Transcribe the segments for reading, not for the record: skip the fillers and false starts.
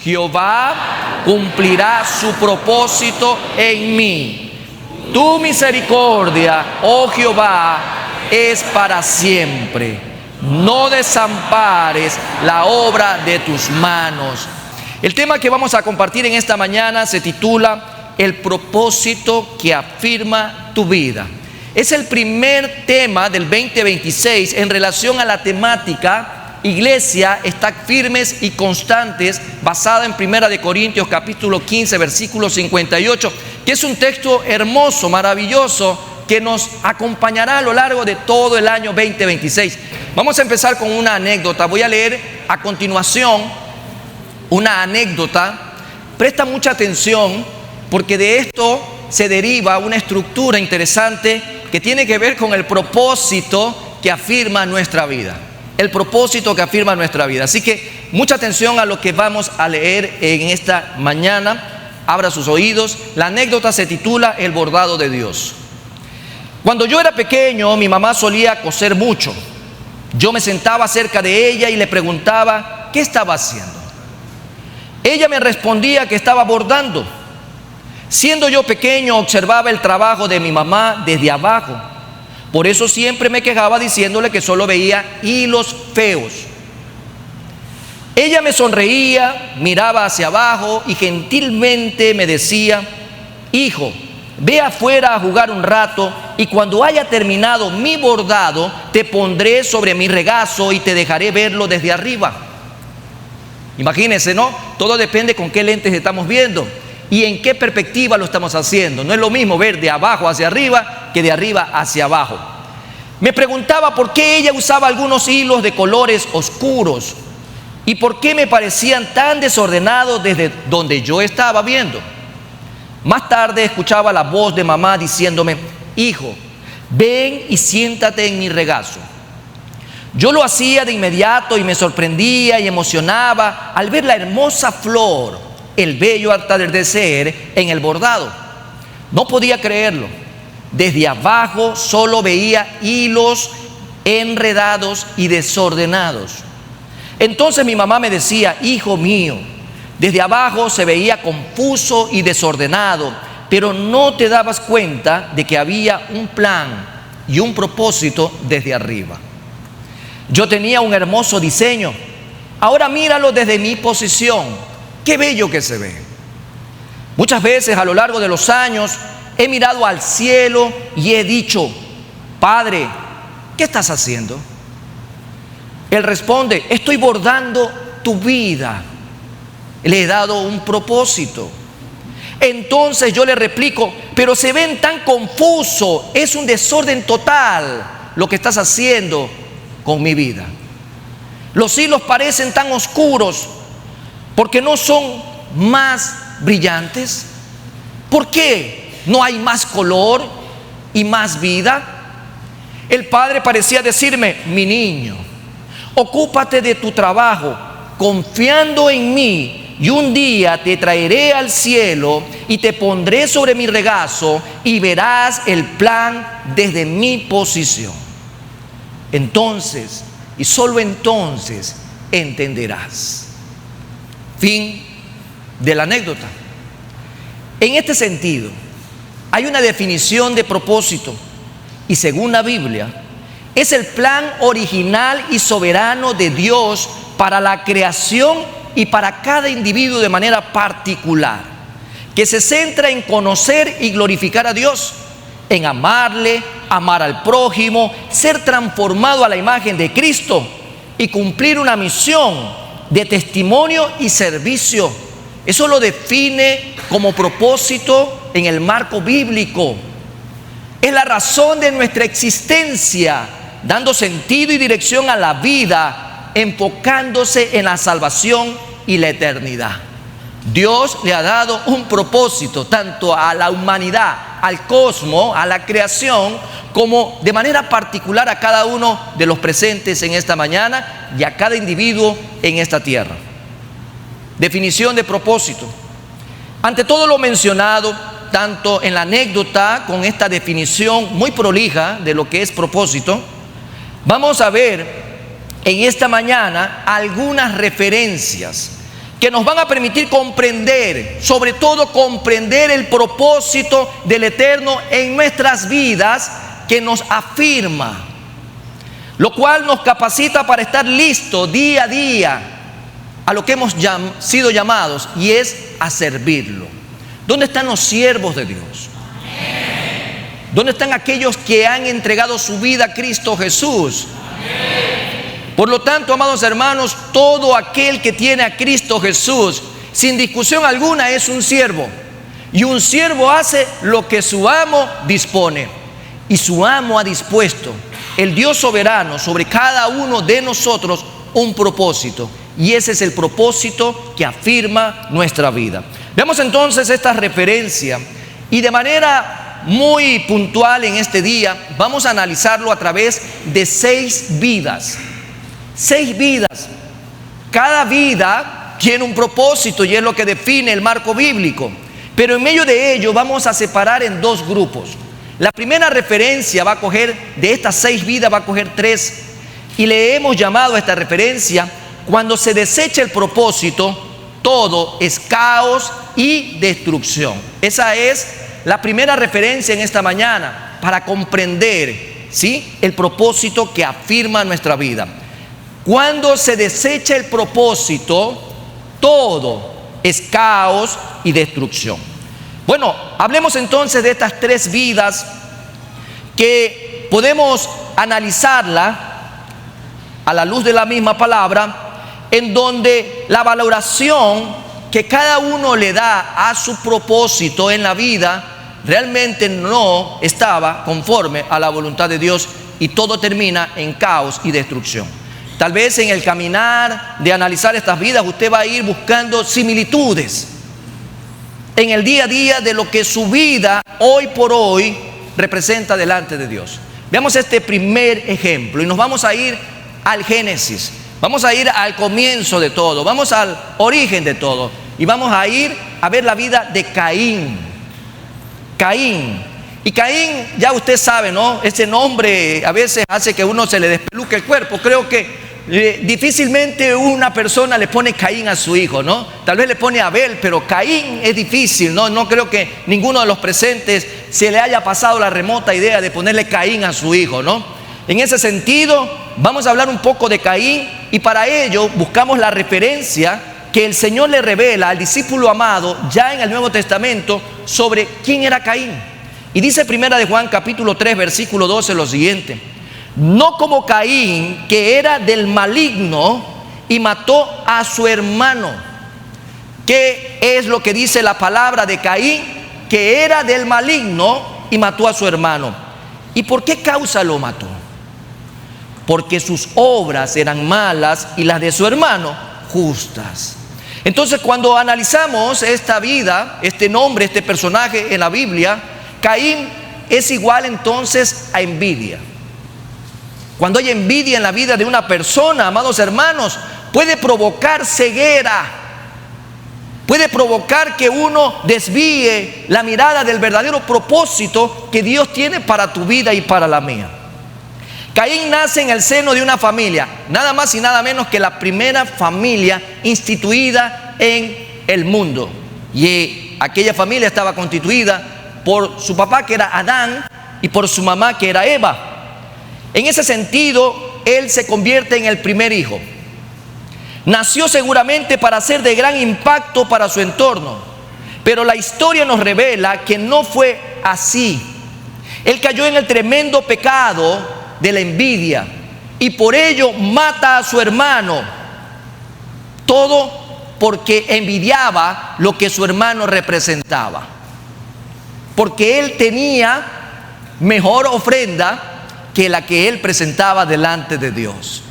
Jehová cumplirá su propósito en mí. Tu misericordia, oh Jehová, es para siempre. No desampares la obra de tus manos. El tema que vamos a compartir en esta mañana se titula El propósito que afirma tu vida. Es el primer tema del 2026 en relación a la temática Iglesia, está firmes y constantes, basada en 1 Corintios capítulo 15, versículo 58, que es un texto hermoso, maravilloso, que nos acompañará a lo largo de todo el año 2026. Vamos a empezar con una anécdota. Voy a leer a continuación una anécdota. Presta mucha atención, porque de esto se deriva una estructura interesante que tiene que ver con el propósito que afirma nuestra vida. El propósito que afirma nuestra vida. Así que mucha atención a lo que vamos a leer en esta mañana. Abra sus oídos. La anécdota se titula El bordado de Dios. Cuando yo era pequeño, mi mamá solía coser mucho. Yo me sentaba cerca de ella y le preguntaba qué estaba haciendo. Ella me respondía que estaba bordando. Siendo yo pequeño, observaba el trabajo de mi mamá desde abajo. Por eso siempre me quejaba diciéndole que solo veía hilos feos. Ella me sonreía, miraba hacia abajo y gentilmente me decía: hijo, ve afuera a jugar un rato y cuando haya terminado mi bordado te pondré sobre mi regazo y te dejaré verlo desde arriba. Imagínense, ¿no? Todo depende con qué lentes estamos viendo y en qué perspectiva lo estamos haciendo. No es lo mismo ver de abajo hacia arriba que de arriba hacia abajo. Me preguntaba por qué ella usaba algunos hilos de colores oscuros y por qué me parecían tan desordenados desde donde yo estaba viendo. Más tarde escuchaba la voz de mamá diciéndome: hijo, ven y siéntate en mi regazo. Yo lo hacía de inmediato y me sorprendía y emocionaba al ver la hermosa flor, el bello atardecer en el bordado. No podía creerlo. Desde abajo solo veía hilos enredados y desordenados. Entonces mi mamá me decía: hijo mío, desde abajo se veía confuso y desordenado, pero no te dabas cuenta de que había un plan y un propósito desde arriba. Yo tenía un hermoso diseño. Ahora míralo desde mi posición. Qué bello que se ve. Muchas veces a lo largo de los años he mirado al cielo y he dicho: Padre, ¿qué estás haciendo? Él responde: estoy bordando tu vida. Le he dado un propósito. Entonces yo le replico: pero se ven tan confusos, es un desorden total lo que estás haciendo con mi vida. Los hilos parecen tan oscuros porque no son más brillantes. ¿Por qué no hay más color y más vida? El padre parecía decirme: mi niño, ocúpate de tu trabajo confiando en mí, y un día te traeré al cielo y te pondré sobre mi regazo y verás el plan desde mi posición. Entonces, y solo entonces, entenderás. Fin de la anécdota. En este sentido, hay una definición de propósito, y según la Biblia, es el plan original y soberano de Dios para la creación y para cada individuo de manera particular, que se centra en conocer y glorificar a Dios, en amarle, amar al prójimo, ser transformado a la imagen de Cristo y cumplir una misión de testimonio y servicio. Eso lo define como propósito en el marco bíblico. Es la razón de nuestra existencia, dando sentido y dirección a la vida, enfocándose en la salvación y la eternidad. Dios le ha dado un propósito tanto a la humanidad, al cosmos, a la creación, como de manera particular a cada uno de los presentes en esta mañana y a cada individuo en esta tierra. Definición de propósito. Ante todo lo mencionado, tanto en la anécdota con esta definición muy prolija de lo que es propósito, vamos a ver en esta mañana algunas referencias que nos van a permitir comprender, sobre todo comprender el propósito del Eterno en nuestras vidas, que nos afirma, lo cual nos capacita para estar listos día a día a lo que hemos sido llamados, y es a servirlo. ¿Dónde están los siervos de Dios? ¿Dónde están aquellos que han entregado su vida a Cristo Jesús? Por lo tanto, amados hermanos, todo aquel que tiene a Cristo Jesús, sin discusión alguna, es un siervo. Y un siervo hace lo que su amo dispone. Y su amo ha dispuesto, el Dios soberano, sobre cada uno de nosotros un propósito. Y ese es el propósito que afirma nuestra vida. Veamos entonces esta referencia, y de manera muy puntual en este día vamos a analizarlo a través de 6 vidas. 6 vidas. Cada vida tiene un propósito y es lo que define el marco bíblico. Pero en medio de ello vamos a separar en 2 grupos. La primera referencia va a coger, de estas 6 vidas va a coger 3. Y le hemos llamado a esta referencia: cuando se desecha el propósito, todo es caos y destrucción. Esa es la primera referencia en esta mañana para comprender, ¿sí?, el propósito que afirma nuestra vida. Cuando se desecha el propósito, todo es caos y destrucción. Bueno, hablemos entonces de estas 3 vidas que podemos analizarla a la luz de la misma palabra, en donde la valoración que cada uno le da a su propósito en la vida realmente no estaba conforme a la voluntad de Dios, y todo termina en caos y destrucción. Tal vez en el caminar de analizar estas vidas usted va a ir buscando similitudes en el día a día de lo que su vida hoy por hoy representa delante de Dios. Veamos este primer ejemplo y nos vamos a ir al Génesis. Vamos a ir al comienzo de todo, vamos al origen de todo, y vamos a ir a ver la vida de Caín. Caín. Y Caín, ya usted sabe, ¿no? Ese nombre a veces hace que uno se le despeluque el cuerpo. Creo que difícilmente una persona le pone Caín a su hijo, ¿no? Tal vez le pone Abel, pero Caín es difícil, ¿no? No creo que ninguno de los presentes se le haya pasado la remota idea de ponerle Caín a su hijo, ¿no? En ese sentido, vamos a hablar un poco de Caín, y para ello buscamos la referencia que el Señor le revela al discípulo amado ya en el Nuevo Testamento sobre quién era Caín. Y dice Primera de Juan capítulo 3 versículo 12 lo siguiente: no como Caín, que era del maligno y mató a su hermano. ¿Qué es lo que dice la palabra de Caín? Que era del maligno y mató a su hermano. ¿Y por qué causa lo mató? Porque sus obras eran malas y las de su hermano justas. Entonces, cuando analizamos esta vida, este nombre, este personaje en la Biblia, Caín es igual entonces a envidia. Cuando hay envidia en la vida de una persona, amados hermanos, puede provocar ceguera, puede provocar que uno desvíe la mirada del verdadero propósito que Dios tiene para tu vida y para la mía. Caín nace en el seno de una familia, nada más y nada menos que la primera familia instituida en el mundo. Y aquella familia estaba constituida por su papá, que era Adán, y por su mamá, que era Eva. En ese sentido, él se convierte en el primer hijo. Nació seguramente para ser de gran impacto para su entorno, pero la historia nos revela que no fue así. Él cayó en el tremendo pecado de la envidia y por ello mata a su hermano. Todo porque envidiaba lo que su hermano representaba, porque él tenía mejor ofrenda que la que él presentaba delante de Dios.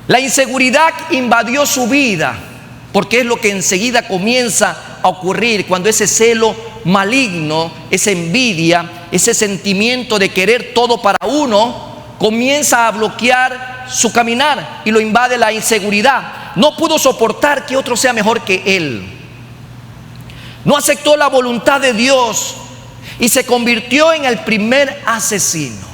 La inseguridad invadió su vida, porque es lo que enseguida comienza a ocurrir cuando ese celo maligno, esa envidia, ese sentimiento de querer todo para uno, comienza a bloquear su caminar y lo invade la inseguridad. No pudo soportar que otro sea mejor que él. No aceptó la voluntad de Dios y se convirtió en el primer asesino.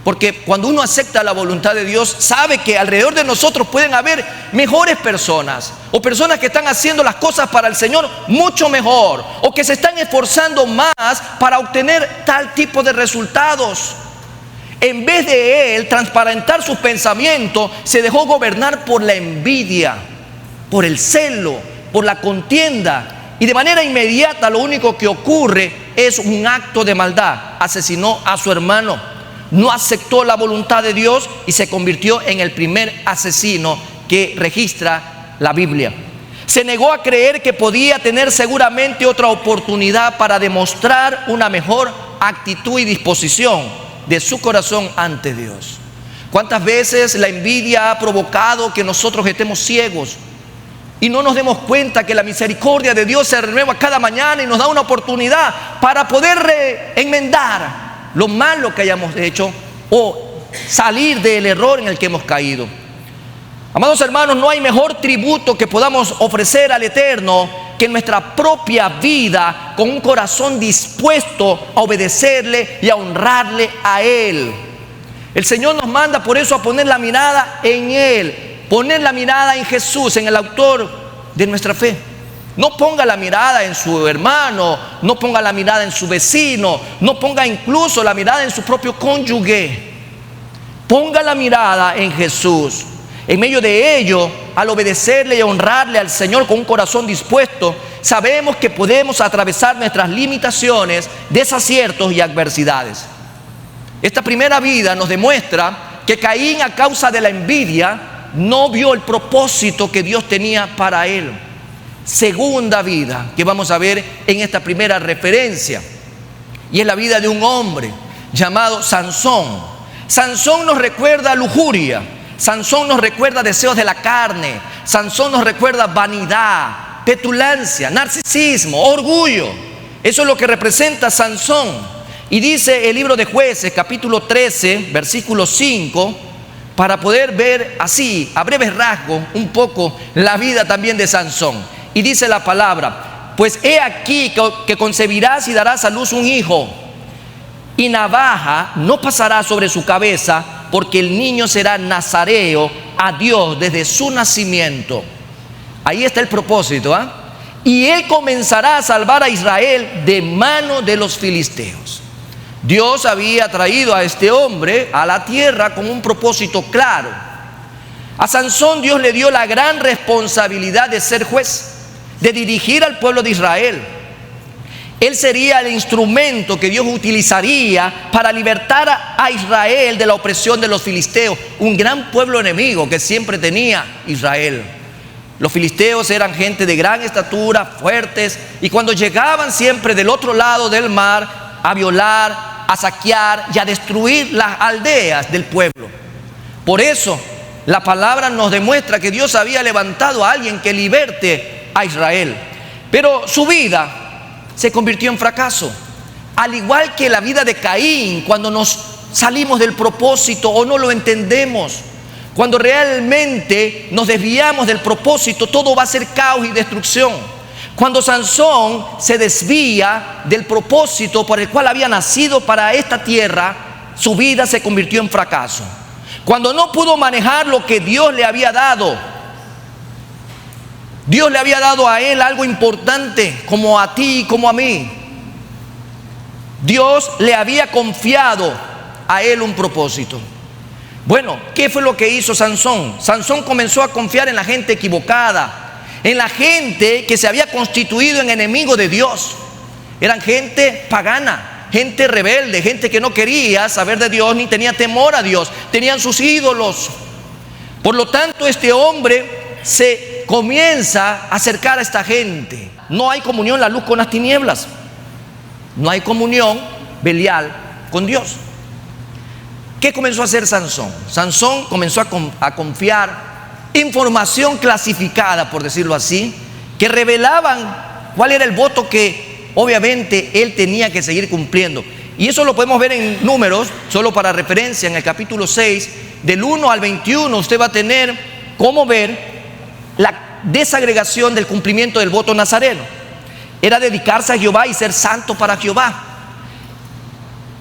Porque cuando uno acepta la voluntad de Dios, sabe que alrededor de nosotros pueden haber mejores personas, o personas que están haciendo las cosas para el Señor mucho mejor, o que se están esforzando más para obtener tal tipo de resultados. En vez de él transparentar sus pensamientos, se dejó gobernar por la envidia, por el celo, por la contienda, y de manera inmediata lo único que ocurre es un acto de maldad. Asesinó a su hermano. No aceptó la voluntad de Dios y se convirtió en el primer asesino que registra la Biblia. Se negó a creer que podía tener seguramente otra oportunidad para demostrar una mejor actitud y disposición de su corazón ante Dios. ¿Cuántas veces la envidia ha provocado que nosotros estemos ciegos y no nos demos cuenta que la misericordia de Dios se renueva cada mañana y nos da una oportunidad para poder enmendar lo malo que hayamos hecho o salir del error en el que hemos caído? Amados hermanos, no hay mejor tributo que podamos ofrecer al Eterno que nuestra propia vida, con un corazón dispuesto a obedecerle y a honrarle a Él. El Señor nos manda por eso a poner la mirada en Él, poner la mirada en Jesús, en el autor de nuestra fe. No ponga la mirada en su hermano, no ponga la mirada en su vecino, no ponga incluso la mirada en su propio cónyuge. Ponga la mirada en Jesús. En medio de ello, al obedecerle y honrarle al Señor con un corazón dispuesto, sabemos que podemos atravesar nuestras limitaciones, desaciertos y adversidades. Esta primera vida nos demuestra que Caín, a causa de la envidia, no vio el propósito que Dios tenía para él. Segunda vida que vamos a ver en esta primera referencia, y es la vida de un hombre llamado Sansón. Sansón nos recuerda lujuria, Sansón nos recuerda deseos de la carne, Sansón nos recuerda vanidad, petulancia, narcisismo, orgullo. Eso es lo que representa Sansón. Y dice el libro de Jueces, capítulo 13, versículo 5, para poder ver así, a breves rasgos, un poco la vida también de Sansón. Y dice la palabra: pues he aquí que concebirás y darás a luz un hijo, y navaja no pasará sobre su cabeza, porque el niño será nazareo a Dios desde su nacimiento. Ahí está el propósito, ¿eh? Y él comenzará a salvar a Israel de mano de los filisteos. Dios había traído a este hombre a la tierra con un propósito claro. A Sansón Dios le dio la gran responsabilidad de ser juez, de dirigir al pueblo de Israel. Él sería el instrumento que Dios utilizaría para libertar a Israel de la opresión de los filisteos, un gran pueblo enemigo que siempre tenía Israel. Los filisteos eran gente de gran estatura, fuertes, y cuando llegaban siempre del otro lado del mar a violar, a saquear y a destruir las aldeas del pueblo. Por eso la palabra nos demuestra que Dios había levantado a alguien que liberte a Israel. Pero su vida se convirtió en fracaso, al igual que la vida de Caín. Cuando nos salimos del propósito o no lo entendemos, cuando realmente nos desviamos del propósito, todo va a ser caos y destrucción. Cuando Sansón se desvía del propósito por el cual había nacido para esta tierra, su vida se convirtió en fracaso. Cuando no pudo manejar lo que Dios le había dado, Dios le había dado a él algo importante, como a ti y como a mí. Dios le había confiado a él un propósito. Bueno, ¿qué fue lo que hizo Sansón? Sansón comenzó a confiar en la gente equivocada, en la gente que se había constituido en enemigo de Dios. Eran gente pagana, gente rebelde, gente que no quería saber de Dios ni tenía temor a Dios. Tenían sus ídolos. Por lo tanto, este hombre se comienza a acercar a esta gente. No hay comunión la luz con las tinieblas. No hay comunión Belial con Dios. ¿Qué comenzó a hacer Sansón? Sansón comenzó a confiar información clasificada, por decirlo así, que revelaban cuál era el voto que obviamente él tenía que seguir cumpliendo. Y eso lo podemos ver en Números, solo para referencia, en el capítulo 6, del 1 al 21, usted va a tener cómo ver la desagregación del cumplimiento del voto nazareno. Era dedicarse a Jehová y ser santo para Jehová.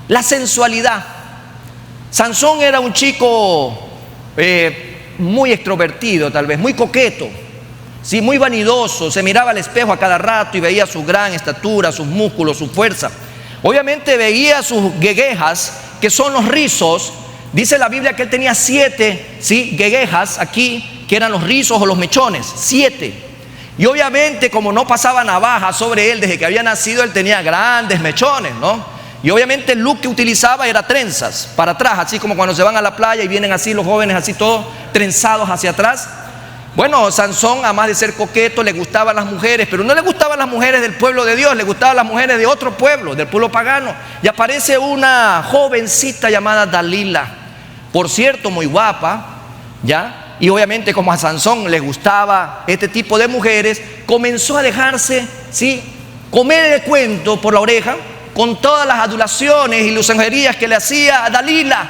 La sensualidad. Sansón era un chico muy extrovertido, tal vez, muy coqueto, sí, muy vanidoso. Se miraba al espejo a cada rato y veía su gran estatura, sus músculos, su fuerza. Obviamente veía sus gueguejas, que son los rizos. Dice la Biblia que él tenía 7, ¿sí?, gueguejas aquí, que eran los rizos o los mechones, 7. Y obviamente, como no pasaba navaja sobre él desde que había nacido, él tenía grandes mechones, ¿no? Y obviamente el look que utilizaba era trenzas para atrás, así como cuando se van a la playa y vienen así los jóvenes, así todos trenzados hacia atrás. Bueno, Sansón, además de ser coqueto, le gustaban las mujeres, pero no le gustaban las mujeres del pueblo de Dios, le gustaban las mujeres de otro pueblo, del pueblo pagano. Y aparece una jovencita llamada Dalila, por cierto, muy guapa, ¿ya? Y obviamente, como a Sansón le gustaba este tipo de mujeres, comenzó a dejarse, ¿sí?, comer el cuento por la oreja, con todas las adulaciones y lucenjerías que le hacía a Dalila,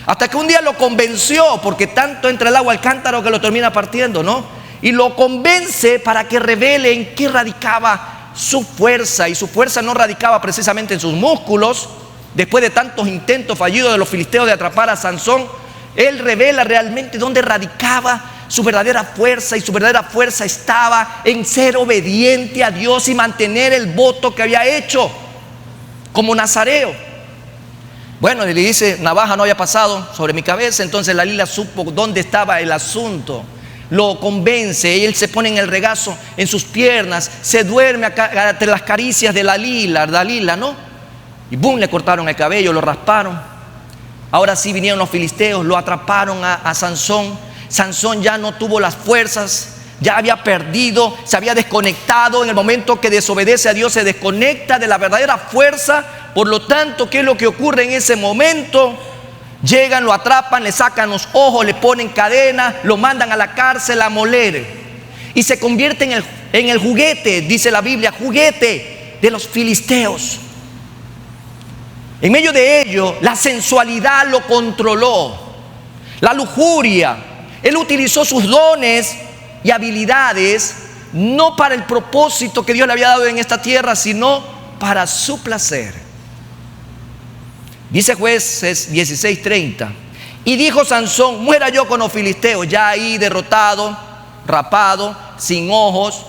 hasta que un día lo convenció, porque tanto entra el agua al cántaro que lo termina partiendo, ¿no? Y lo convence para que revele en qué radicaba su fuerza, y su fuerza no radicaba precisamente en sus músculos. Después de tantos intentos fallidos de los filisteos de atrapar a Sansón, él revela realmente dónde radicaba su verdadera fuerza, y su verdadera fuerza estaba en ser obediente a Dios y mantener el voto que había hecho como nazareo. Bueno, le dice, navaja no haya pasado sobre mi cabeza. Entonces Dalila supo dónde estaba el asunto, lo convence, y él se pone en el regazo, en sus piernas, se duerme entre las caricias de Dalila, ¿no? Y boom, le cortaron el cabello, lo rasparon. Ahora sí vinieron los filisteos, lo atraparon a Sansón. Sansón ya no tuvo las fuerzas, ya había perdido, se había desconectado. En el momento que desobedece a Dios, se desconecta de la verdadera fuerza. Por lo tanto, ¿qué es lo que ocurre en ese momento? Llegan, lo atrapan, le sacan los ojos, le ponen cadena, lo mandan a la cárcel a moler, y se convierte en el juguete, dice la Biblia, juguete de los filisteos. En medio de ello, la sensualidad lo controló, la lujuria. Él utilizó sus dones y habilidades no para el propósito que Dios le había dado en esta tierra, sino para su placer. Dice Jueces 16:30, y dijo Sansón, muera yo con los filisteos. Ya ahí derrotado, rapado, sin ojos,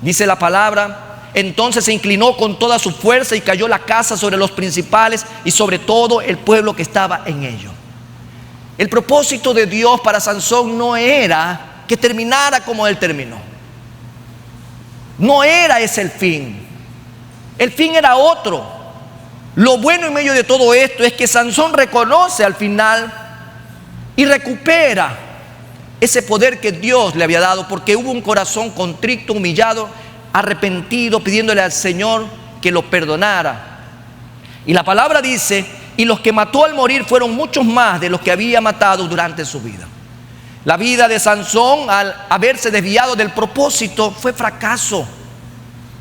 dice la palabra. Entonces se inclinó con toda su fuerza y cayó la casa sobre los principales y sobre todo el pueblo que estaba en ello. El propósito de Dios para Sansón no era que terminara como él terminó. No era ese el fin. El fin era otro. Lo bueno en medio de todo esto es que Sansón reconoce al final y recupera ese poder que Dios le había dado, porque hubo un corazón contrito, humillado, arrepentido, pidiéndole al Señor que lo perdonara. Y la palabra dice, y los que mató al morir fueron muchos más de los que había matado durante su vida. La vida de Sansón, al haberse desviado del propósito, fue fracaso.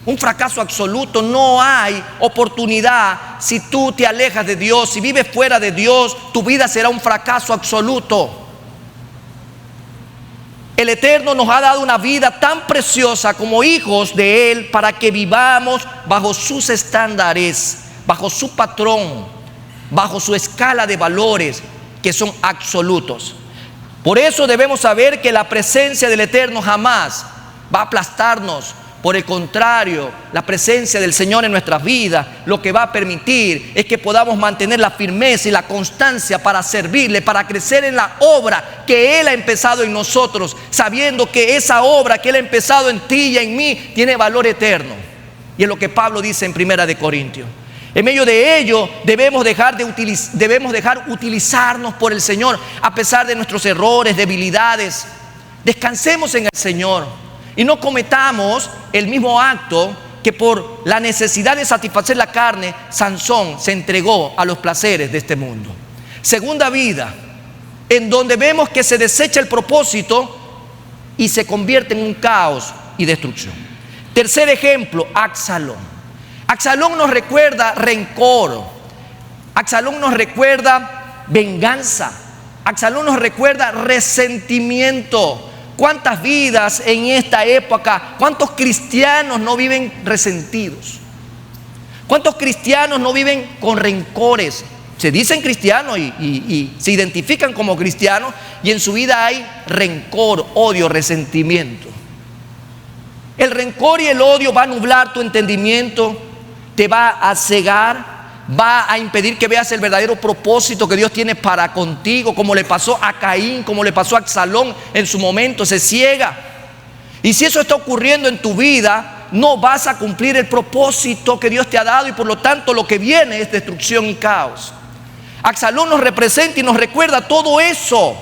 Un fracaso absoluto. No hay oportunidad si tú te alejas de Dios. Si vives fuera de Dios, tu vida será un fracaso absoluto. El Eterno nos ha dado una vida tan preciosa como hijos de Él, para que vivamos bajo sus estándares, bajo su patrón, bajo su escala de valores que son absolutos. Por eso debemos saber que la presencia del Eterno jamás va a aplastarnos. Por el contrario, la presencia del Señor en nuestras vidas lo que va a permitir es que podamos mantener la firmeza y la constancia para servirle, para crecer en la obra que Él ha empezado en nosotros, sabiendo que esa obra que Él ha empezado en ti y en mí tiene valor eterno. Y es lo que Pablo dice en 1 Corintios. En medio de ello debemos dejar utilizarnos por el Señor a pesar de nuestros errores, debilidades. Descansemos en el Señor y no cometamos el mismo acto que por la necesidad de satisfacer la carne, Sansón se entregó a los placeres de este mundo. Segunda vida, en donde vemos que se desecha el propósito y se convierte en un caos y destrucción. Tercer ejemplo, Absalón. Absalón nos recuerda rencor. Absalón nos recuerda venganza. Absalón nos recuerda resentimiento. ¿Cuántas vidas en esta época, cuántos cristianos no viven resentidos? ¿Cuántos cristianos no viven con rencores? se dicen cristianos y se identifican como cristianos, y en su vida hay rencor, odio, resentimiento. El rencor y el odio va a nublar tu entendimiento, te va a cegar, va a impedir que veas el verdadero propósito que Dios tiene para contigo, como le pasó a Caín, como le pasó a Absalón en su momento. Se ciega. Y si eso está ocurriendo en tu vida, no vas a cumplir el propósito que Dios te ha dado, y por lo tanto lo que viene es destrucción y caos. Absalón nos representa y nos recuerda todo eso.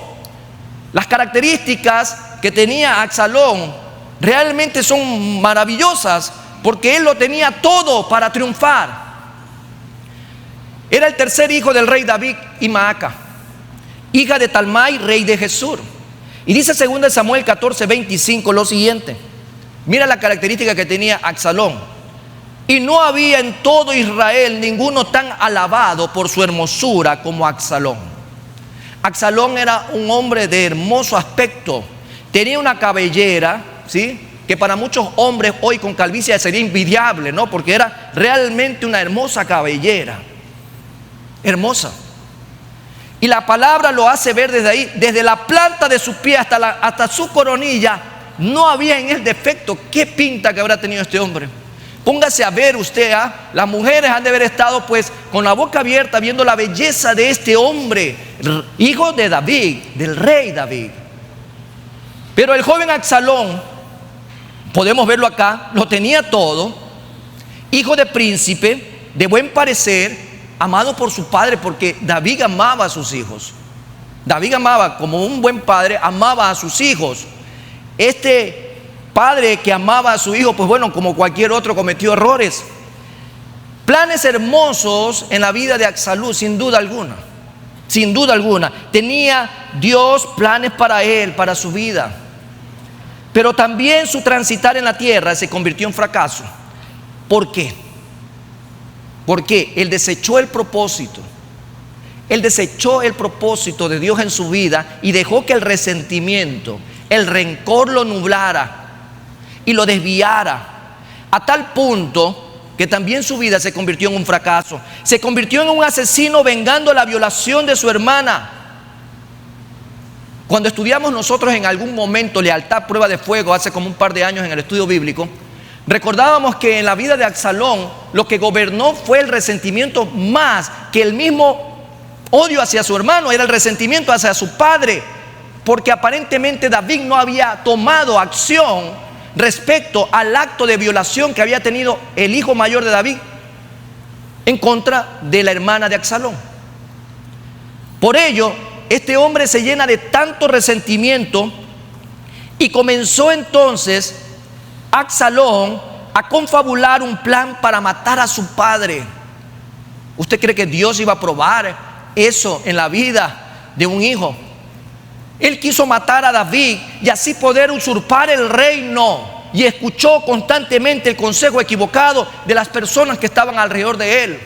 Las características que tenía Absalón realmente son maravillosas, porque él lo tenía todo para triunfar. Era el tercer hijo del rey David y Maaca, hija de Talmai, rey de Gesur. Y dice 2 Samuel 14:25 lo siguiente. Mira la característica que tenía Absalón. Y no había en todo Israel ninguno tan alabado por su hermosura como Absalón. Absalón era un hombre de hermoso aspecto. Tenía una cabellera, ¿sí?, que para muchos hombres hoy con calvicie sería envidiable, ¿no? Porque era realmente una hermosa cabellera. Hermosa. Y la palabra lo hace ver desde ahí, desde la planta de sus pies hasta su coronilla, no había en él defecto. ¿Qué pinta que habrá tenido este hombre? Póngase a ver usted, las mujeres han de haber estado pues con la boca abierta viendo la belleza de este hombre, hijo de David, del rey David. Pero el joven Absalón, podemos verlo acá, lo tenía todo, hijo de príncipe, de buen parecer, amado por su padre, porque David amaba a sus hijos. David amaba, como un buen padre, amaba a sus hijos. Este padre que amaba a su hijo, pues bueno, como cualquier otro, cometió errores. Planes hermosos en la vida de Absalón, sin duda alguna. Sin duda alguna. Tenía Dios planes para él, para su vida. Pero también su transitar en la tierra se convirtió en fracaso. ¿Por qué? Porque él desechó el propósito. Él desechó el propósito de Dios en su vida y dejó que el resentimiento, el rencor lo nublara y lo desviara, a tal punto que también su vida se convirtió en un fracaso. Se convirtió en un asesino vengando la violación de su hermana. Cuando estudiamos nosotros en algún momento lealtad, prueba de fuego, hace como un par de años en el estudio bíblico, recordábamos que en la vida de Absalón lo que gobernó fue el resentimiento más que el mismo odio hacia su hermano, era el resentimiento hacia su padre, porque aparentemente David no había tomado acción respecto al acto de violación que había tenido el hijo mayor de David en contra de la hermana de Absalón. Por ello, este hombre se llena de tanto resentimiento y comenzó entonces Absalón a confabular un plan para matar a su padre. ¿Usted cree que Dios iba a probar eso en la vida de un hijo? Él quiso matar a David y así poder usurpar el reino, y escuchó constantemente el consejo equivocado de las personas que estaban alrededor de él.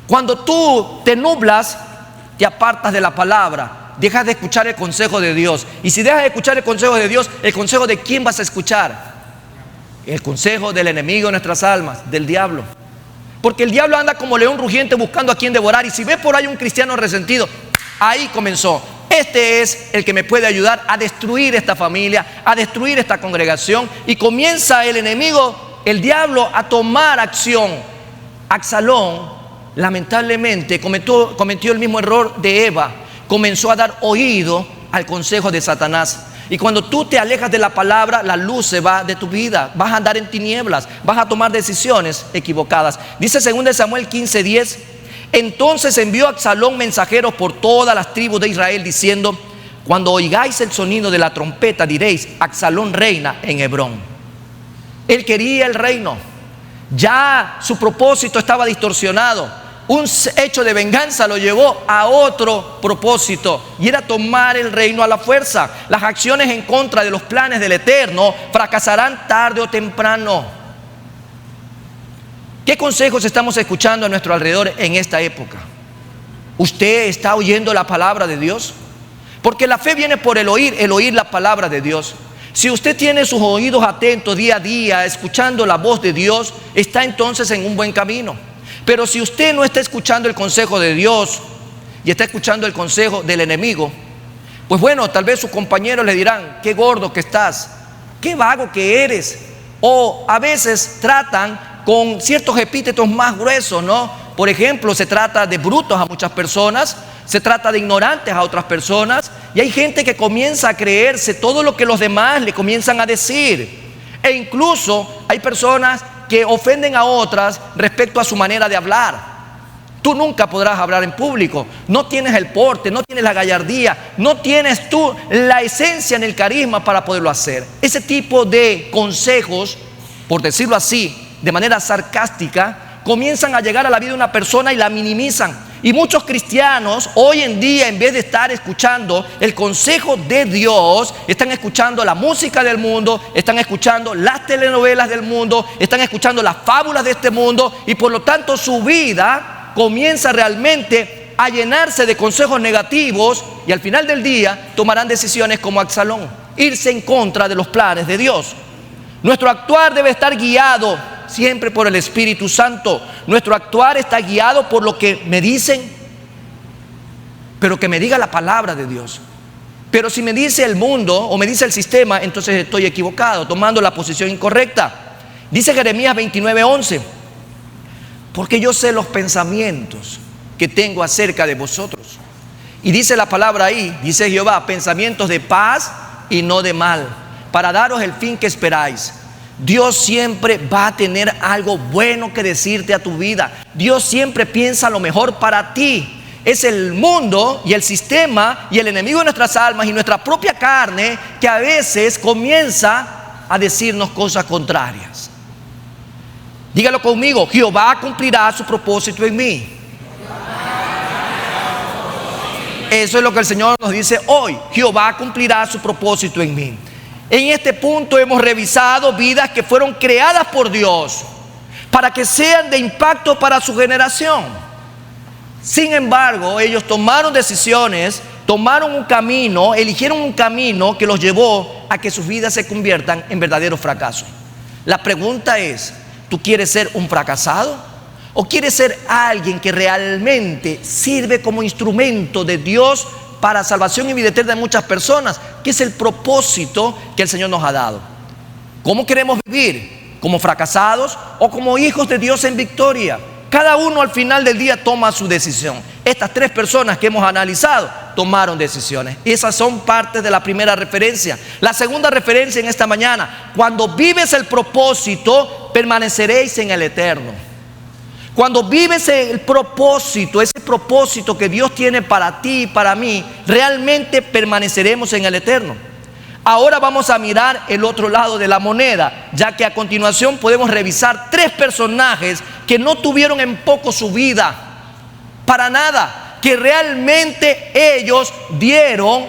Cuando tú te nublas, te apartas de la palabra, dejas de escuchar el consejo de Dios. Y si dejas de escuchar el consejo de Dios, ¿el consejo de quién vas a escuchar? El consejo del enemigo de nuestras almas, del diablo. Porque el diablo anda como león rugiente buscando a quien devorar. Y si ve por ahí un cristiano resentido, ahí comenzó. Este es el que me puede ayudar a destruir esta familia, a destruir esta congregación. Y comienza el enemigo, el diablo, a tomar acción. Absalón, lamentablemente, cometió el mismo error de Eva. Comenzó a dar oído al consejo de Satanás. Y cuando tú te alejas de la palabra, la luz se va de tu vida. Vas a andar en tinieblas, vas a tomar decisiones equivocadas. Dice 2 Samuel 15:10. Entonces envió Absalón mensajeros por todas las tribus de Israel diciendo: cuando oigáis el sonido de la trompeta diréis, Absalón reina en Hebrón. Él quería el reino. Ya su propósito estaba distorsionado. Un hecho de venganza lo llevó a otro propósito, y era tomar el reino a la fuerza. Las acciones en contra de los planes del Eterno fracasarán tarde o temprano. ¿Qué consejos estamos escuchando a nuestro alrededor en esta época? ¿Usted está oyendo la palabra de Dios? Porque la fe viene por el oír la palabra de Dios. Si usted tiene sus oídos atentos día a día, escuchando la voz de Dios, está entonces en un buen camino. Pero si usted no está escuchando el consejo de Dios y está escuchando el consejo del enemigo, pues bueno, tal vez sus compañeros le dirán: qué gordo que estás, qué vago que eres. O a veces tratan con ciertos epítetos más gruesos, ¿no? Por ejemplo, se trata de brutos a muchas personas, se trata de ignorantes a otras personas, y hay gente que comienza a creerse todo lo que los demás le comienzan a decir. E incluso hay personas que ofenden a otras respecto a su manera de hablar. Tú nunca podrás hablar en público, no tienes el porte, no tienes la gallardía, no tienes tú la esencia ni el carisma para poderlo hacer. Ese tipo de consejos, por decirlo así, de manera sarcástica, comienzan a llegar a la vida de una persona y la minimizan. Y muchos cristianos hoy en día, en vez de estar escuchando el consejo de Dios, están escuchando la música del mundo, están escuchando las telenovelas del mundo, están escuchando las fábulas de este mundo, y por lo tanto su vida comienza realmente a llenarse de consejos negativos, y al final del día tomarán decisiones como Absalón, irse en contra de los planes de Dios. Nuestro actuar debe estar guiado siempre por el Espíritu Santo. Nuestro actuar está guiado por lo que me dicen, pero que me diga la palabra de Dios. Pero si me dice el mundo o me dice el sistema, entonces estoy equivocado, tomando la posición incorrecta. Dice Jeremías 29:11: porque yo sé los pensamientos que tengo acerca de vosotros. Y dice la palabra ahí, dice Jehová: pensamientos de paz y no de mal, para daros el fin que esperáis. Dios siempre va a tener algo bueno que decirte a tu vida. Dios siempre piensa lo mejor para ti. Es el mundo y el sistema y el enemigo de nuestras almas y nuestra propia carne que a veces comienza a decirnos cosas contrarias. Dígalo conmigo: Jehová cumplirá su propósito en mí. Eso es lo que el Señor nos dice hoy: Jehová cumplirá su propósito en mí. En este punto hemos revisado vidas que fueron creadas por Dios para que sean de impacto para su generación. Sin embargo, ellos tomaron decisiones, tomaron un camino, eligieron un camino que los llevó a que sus vidas se conviertan en verdaderos fracasos. La pregunta es: ¿tú quieres ser un fracasado? ¿O quieres ser alguien que realmente sirve como instrumento de Dios para salvación y vida eterna de muchas personas, que es el propósito que el Señor nos ha dado? ¿Cómo queremos vivir? ¿Como fracasados o como hijos de Dios en victoria? Cada uno al final del día toma su decisión. Estas tres personas que hemos analizado tomaron decisiones. Esas son parte de la primera referencia. La segunda referencia en esta mañana: cuando vives el propósito, permaneceréis en el eterno. Cuando vives el propósito, ese propósito que Dios tiene para ti y para mí, realmente permaneceremos en el eterno. Ahora vamos a mirar el otro lado de la moneda, ya que a continuación podemos revisar tres personajes que no tuvieron en poco su vida, para nada, que realmente ellos dieron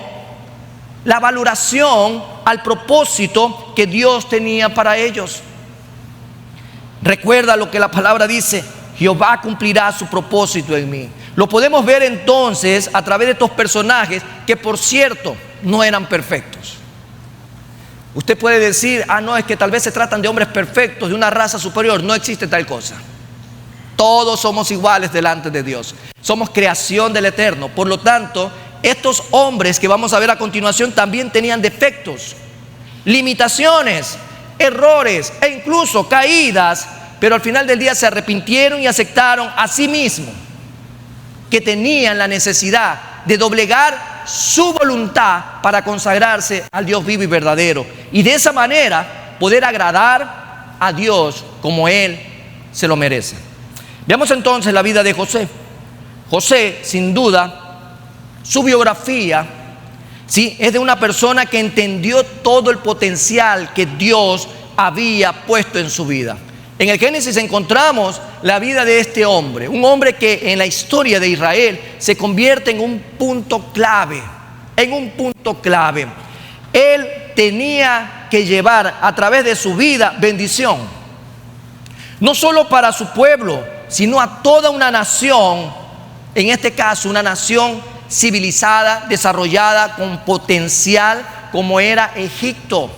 la valoración al propósito que Dios tenía para ellos. Recuerda lo que la palabra dice: Jehová cumplirá su propósito en mí. Lo podemos ver entonces a través de estos personajes que, por cierto, no eran perfectos. Usted puede decir: no, es que tal vez se tratan de hombres perfectos, de una raza superior. No existe tal cosa. Todos somos iguales delante de Dios. Somos creación del Eterno. Por lo tanto, estos hombres que vamos a ver a continuación también tenían defectos, limitaciones, errores e incluso caídas. Pero al final del día se arrepintieron y aceptaron a sí mismos que tenían la necesidad de doblegar su voluntad para consagrarse al Dios vivo y verdadero, y de esa manera poder agradar a Dios como Él se lo merece. Veamos entonces la vida de José. José, sin duda, su biografía, ¿sí?, es de una persona que entendió todo el potencial que Dios había puesto en su vida. En el Génesis encontramos la vida de este hombre, un hombre que en la historia de Israel se convierte en un punto clave, Él tenía que llevar a través de su vida bendición, no solo para su pueblo, sino a toda una nación, en este caso una nación civilizada, desarrollada, con potencial, como era Egipto.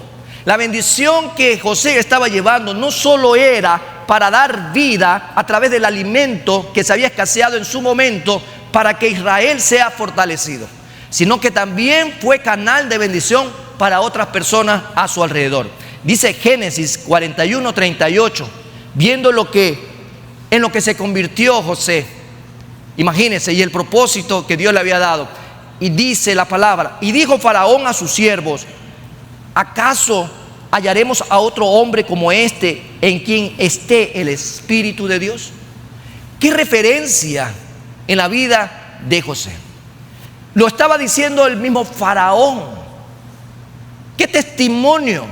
La bendición que José estaba llevando no solo era para dar vida a través del alimento que se había escaseado en su momento para que Israel sea fortalecido, sino que también fue canal de bendición para otras personas a su alrededor. Dice Génesis 41:38, viendo en lo que se convirtió José, imagínense, y el propósito que Dios le había dado. Y dice la palabra: y dijo Faraón a sus siervos: ¿acaso hallaremos a otro hombre como este en quien esté el Espíritu de Dios? ¿Qué referencia en la vida de José? Lo estaba diciendo el mismo Faraón. ¿Qué testimonio?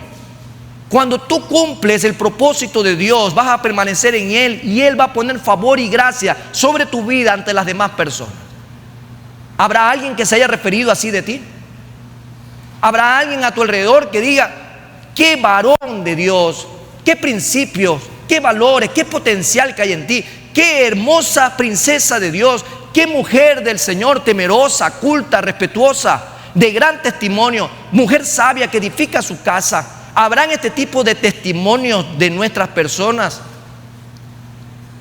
Cuando tú cumples el propósito de Dios, vas a permanecer en Él y Él va a poner favor y gracia sobre tu vida ante las demás personas. ¿Habrá alguien que se haya referido así de ti? ¿Habrá alguien a tu alrededor que diga: qué varón de Dios, qué principios, qué valores, qué potencial que hay en ti, qué hermosa princesa de Dios, qué mujer del Señor, temerosa, culta, respetuosa, de gran testimonio, mujer sabia que edifica su casa? ¿Habrán este tipo de testimonios de nuestras personas?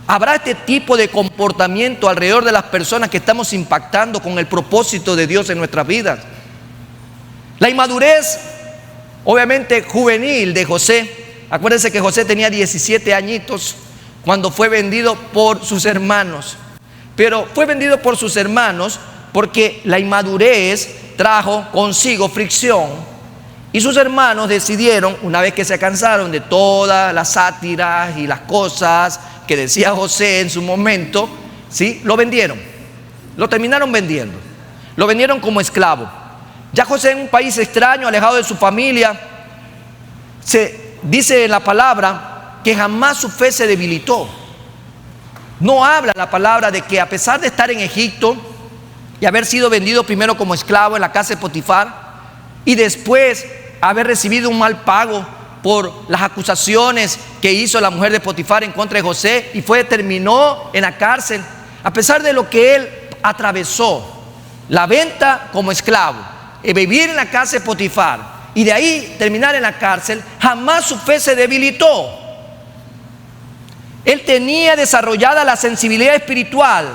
¿Habrá este tipo de comportamiento alrededor de las personas que estamos impactando con el propósito de Dios en nuestras vidas? La inmadurez, obviamente juvenil, de José. Acuérdense que José tenía 17 añitos cuando fue vendido por sus hermanos. Pero fue vendido por sus hermanos porque la inmadurez trajo consigo fricción. Y sus hermanos decidieron, una vez que se cansaron de todas las sátiras y las cosas que decía José en su momento, ¿sí?, lo vendieron. Lo terminaron vendiendo. Lo vendieron como esclavo. Ya José, en un país extraño, alejado de su familia, se dice en la palabra que jamás su fe se debilitó. No habla la palabra de que, a pesar de estar en Egipto y haber sido vendido primero como esclavo en la casa de Potifar, y después haber recibido un mal pago por las acusaciones que hizo la mujer de Potifar en contra de José, y terminó en la cárcel, a pesar de lo que él atravesó, la venta como esclavo, vivir en la casa de Potifar y de ahí terminar en la cárcel, jamás su fe se debilitó. Él tenía desarrollada la sensibilidad espiritual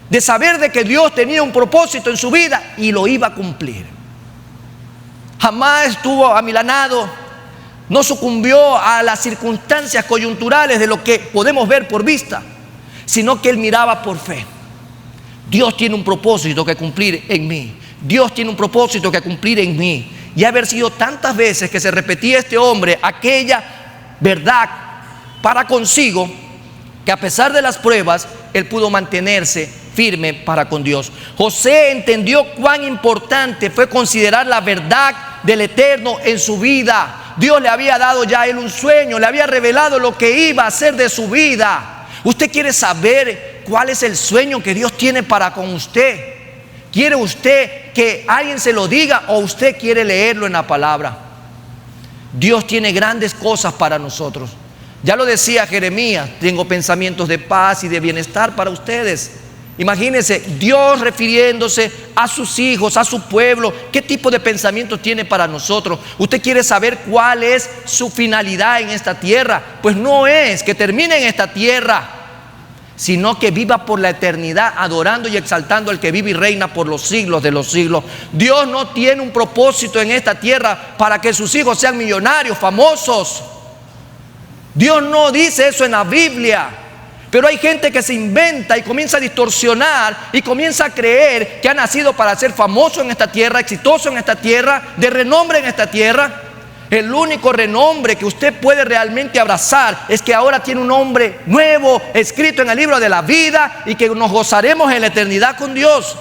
de saber de que Dios tenía un propósito en su vida y lo iba a cumplir. Jamás estuvo amilanado, no sucumbió a las circunstancias coyunturales de lo que podemos ver por vista, sino que él miraba por fe. Dios tiene un propósito que cumplir en mí. Dios tiene un propósito que cumplir en mí. Y haber sido tantas veces que se repetía este hombre aquella verdad para consigo, que a pesar de las pruebas, él pudo mantenerse firme para con Dios. José entendió cuán importante fue considerar la verdad del Eterno en su vida. Dios le había dado ya a él un sueño, le había revelado lo que iba a hacer de su vida. Usted quiere saber cuál es el sueño que Dios tiene para con usted. ¿Quiere usted que alguien se lo diga o usted quiere leerlo en la palabra? Dios tiene grandes cosas para nosotros. Ya lo decía Jeremías: tengo pensamientos de paz y de bienestar para ustedes. Imagínense, Dios refiriéndose a sus hijos, a su pueblo. ¿Qué tipo de pensamientos tiene para nosotros? ¿Usted quiere saber cuál es su finalidad en esta tierra? Pues no es que termine en esta tierra, sino que viva por la eternidad, adorando y exaltando al que vive y reina por los siglos de los siglos. Dios no tiene un propósito en esta tierra para que sus hijos sean millonarios, famosos. Dios no dice eso en la Biblia. Pero hay gente que se inventa y comienza a distorsionar y comienza a creer que ha nacido para ser famoso en esta tierra, exitoso en esta tierra, de renombre en esta tierra. El único renombre que usted puede realmente abrazar es que ahora tiene un nombre nuevo escrito en el libro de la vida y que nos gozaremos en la eternidad con Dios.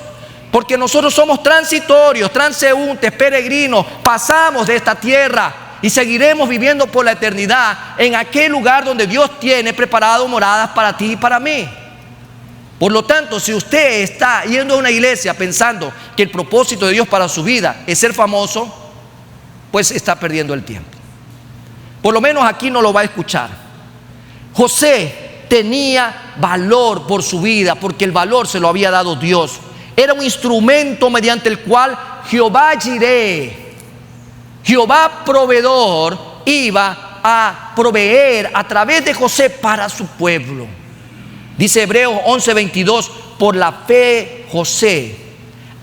Porque nosotros somos transitorios, transeúntes, peregrinos, pasamos de esta tierra y seguiremos viviendo por la eternidad en aquel lugar donde Dios tiene preparado moradas para ti y para mí. Por lo tanto, si usted está yendo a una iglesia pensando que el propósito de Dios para su vida es ser famoso, pues está perdiendo el tiempo. Por lo menos aquí no lo va a escuchar. José tenía valor por su vida, porque el valor se lo había dado Dios. Era un instrumento mediante el cual Jehová Jireh, Jehová proveedor, iba a proveer a través de José para su pueblo. Dice Hebreos 11:22, por la fe José,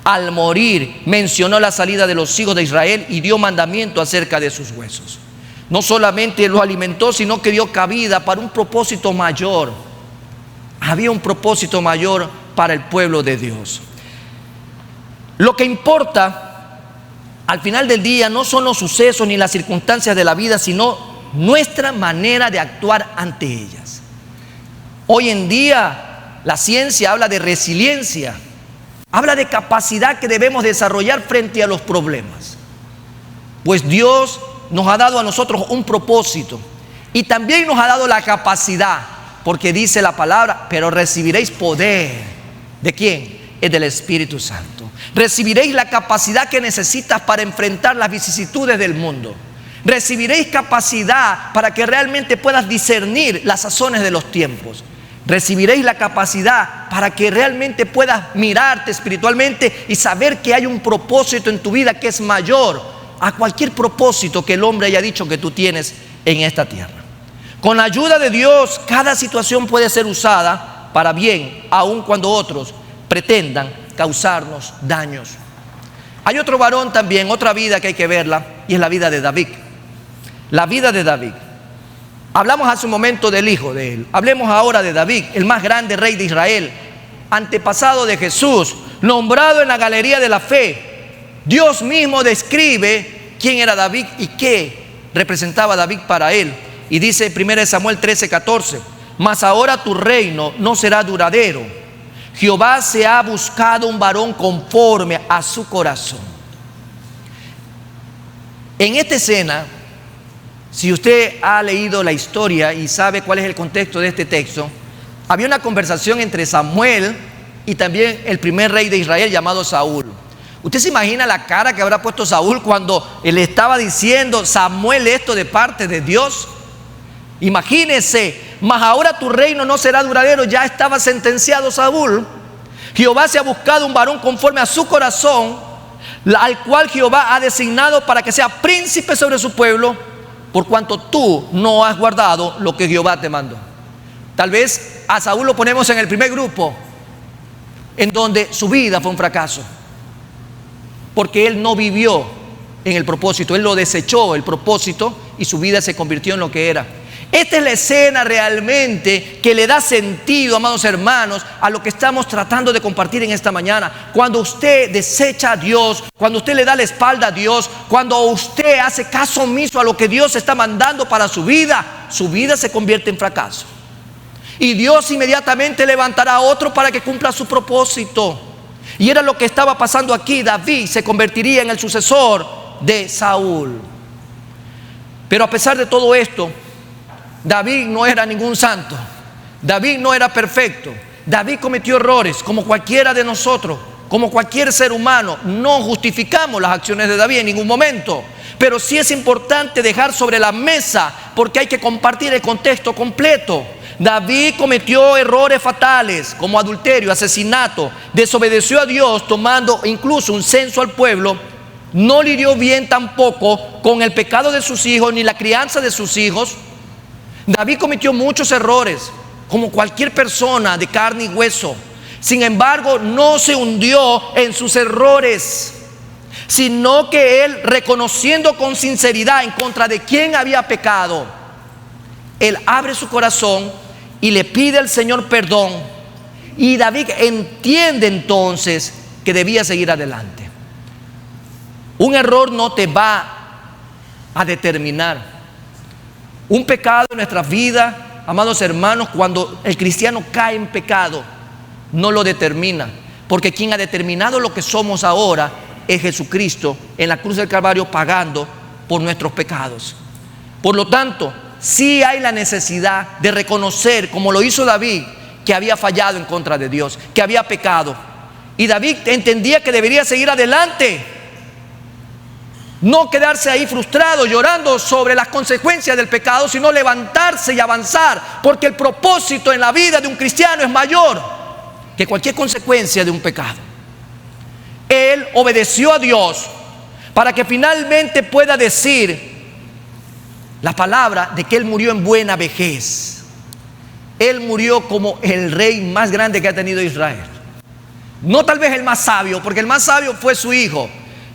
al morir, mencionó la salida de los hijos de Israel y dio mandamiento acerca de sus huesos. No solamente los alimentó, sino que dio cabida para un propósito mayor. Había un propósito mayor para el pueblo de Dios. Lo que importa al final del día no son los sucesos ni las circunstancias de la vida, sino nuestra manera de actuar ante ellas. Hoy en día la ciencia habla de resiliencia, habla de capacidad que debemos desarrollar frente a los problemas. Pues Dios nos ha dado a nosotros un propósito y también nos ha dado la capacidad, porque dice la palabra, pero recibiréis poder. ¿De quién? Es del Espíritu Santo. Recibiréis la capacidad que necesitas para enfrentar las vicisitudes del mundo. Recibiréis capacidad para que realmente puedas discernir las sazones de los tiempos. Recibiréis la capacidad para que realmente puedas mirarte espiritualmente y saber que hay un propósito en tu vida que es mayor a cualquier propósito que el hombre haya dicho que tú tienes en esta tierra. Con la ayuda de Dios, cada situación puede ser usada para bien, aun cuando otros pretendan causarnos daños. Hay otro varón también, otra vida que hay que verla, y es la vida de David. La vida de David. Hablamos hace un momento del hijo de él. Hablemos ahora de David, el más grande rey de Israel, antepasado de Jesús, nombrado en la galería de la fe. Dios mismo describe quién era David y qué representaba David para él. Y dice 1 Samuel 13:14, mas ahora tu reino no será duradero. Jehová se ha buscado un varón conforme a su corazón. En esta escena, si usted ha leído la historia y sabe cuál es el contexto de este texto, había una conversación entre Samuel y también el primer rey de Israel llamado Saúl. ¿Usted se imagina la cara que habrá puesto Saúl cuando él estaba diciendo, Samuel, esto de parte de Dios? Imagínese, mas ahora tu reino no será duradero. Ya estaba sentenciado Saúl. Jehová se ha buscado un varón conforme a su corazón, al cual Jehová ha designado para que sea príncipe sobre su pueblo, por cuanto tú no has guardado lo que Jehová te mandó. Tal vez a Saúl lo ponemos en el primer grupo, en donde su vida fue un fracaso, porque él no vivió en el propósito, él lo desechó el propósito y su vida se convirtió en lo que era. Esta es la escena realmente que le da sentido, amados hermanos, a lo que estamos tratando de compartir en esta mañana. Cuando usted desecha a Dios, cuando usted le da la espalda a Dios, cuando usted hace caso omiso a lo que Dios está mandando para su vida se convierte en fracaso. Y Dios inmediatamente levantará a otro para que cumpla su propósito. Y era lo que estaba pasando aquí. David se convertiría en el sucesor de Saúl. Pero a pesar de todo esto, David no era ningún santo. David no era perfecto. David cometió errores como cualquiera de nosotros, como cualquier ser humano. No justificamos las acciones de David en ningún momento, pero sí es importante dejar sobre la mesa, porque hay que compartir el contexto completo. David cometió errores fatales como adulterio, asesinato, desobedeció a Dios tomando incluso un censo al pueblo, no lidió bien tampoco con el pecado de sus hijos ni la crianza de sus hijos. David cometió muchos errores, como cualquier persona de carne y hueso. Sin embargo, no se hundió en sus errores, sino que él, reconociendo con sinceridad en contra de quién había pecado, él abre su corazón y le pide al Señor perdón. Y David entiende entonces que debía seguir adelante. Un error no te va a determinar. Un pecado en nuestras vidas, amados hermanos, cuando el cristiano cae en pecado, no lo determina, porque quien ha determinado lo que somos ahora es Jesucristo en la cruz del Calvario, pagando por nuestros pecados. Por lo tanto, sí hay la necesidad de reconocer, como lo hizo David, que había fallado en contra de Dios, que había pecado. Y David entendía que debería seguir adelante, no quedarse ahí frustrado, llorando sobre las consecuencias del pecado, sino levantarse y avanzar, porque el propósito en la vida de un cristiano es mayor que cualquier consecuencia de un pecado. Él obedeció a Dios para que finalmente pueda decir la palabra de que Él murió en buena vejez. Él murió como el rey más grande que ha tenido Israel. No tal vez el más sabio, porque el más sabio fue su hijo,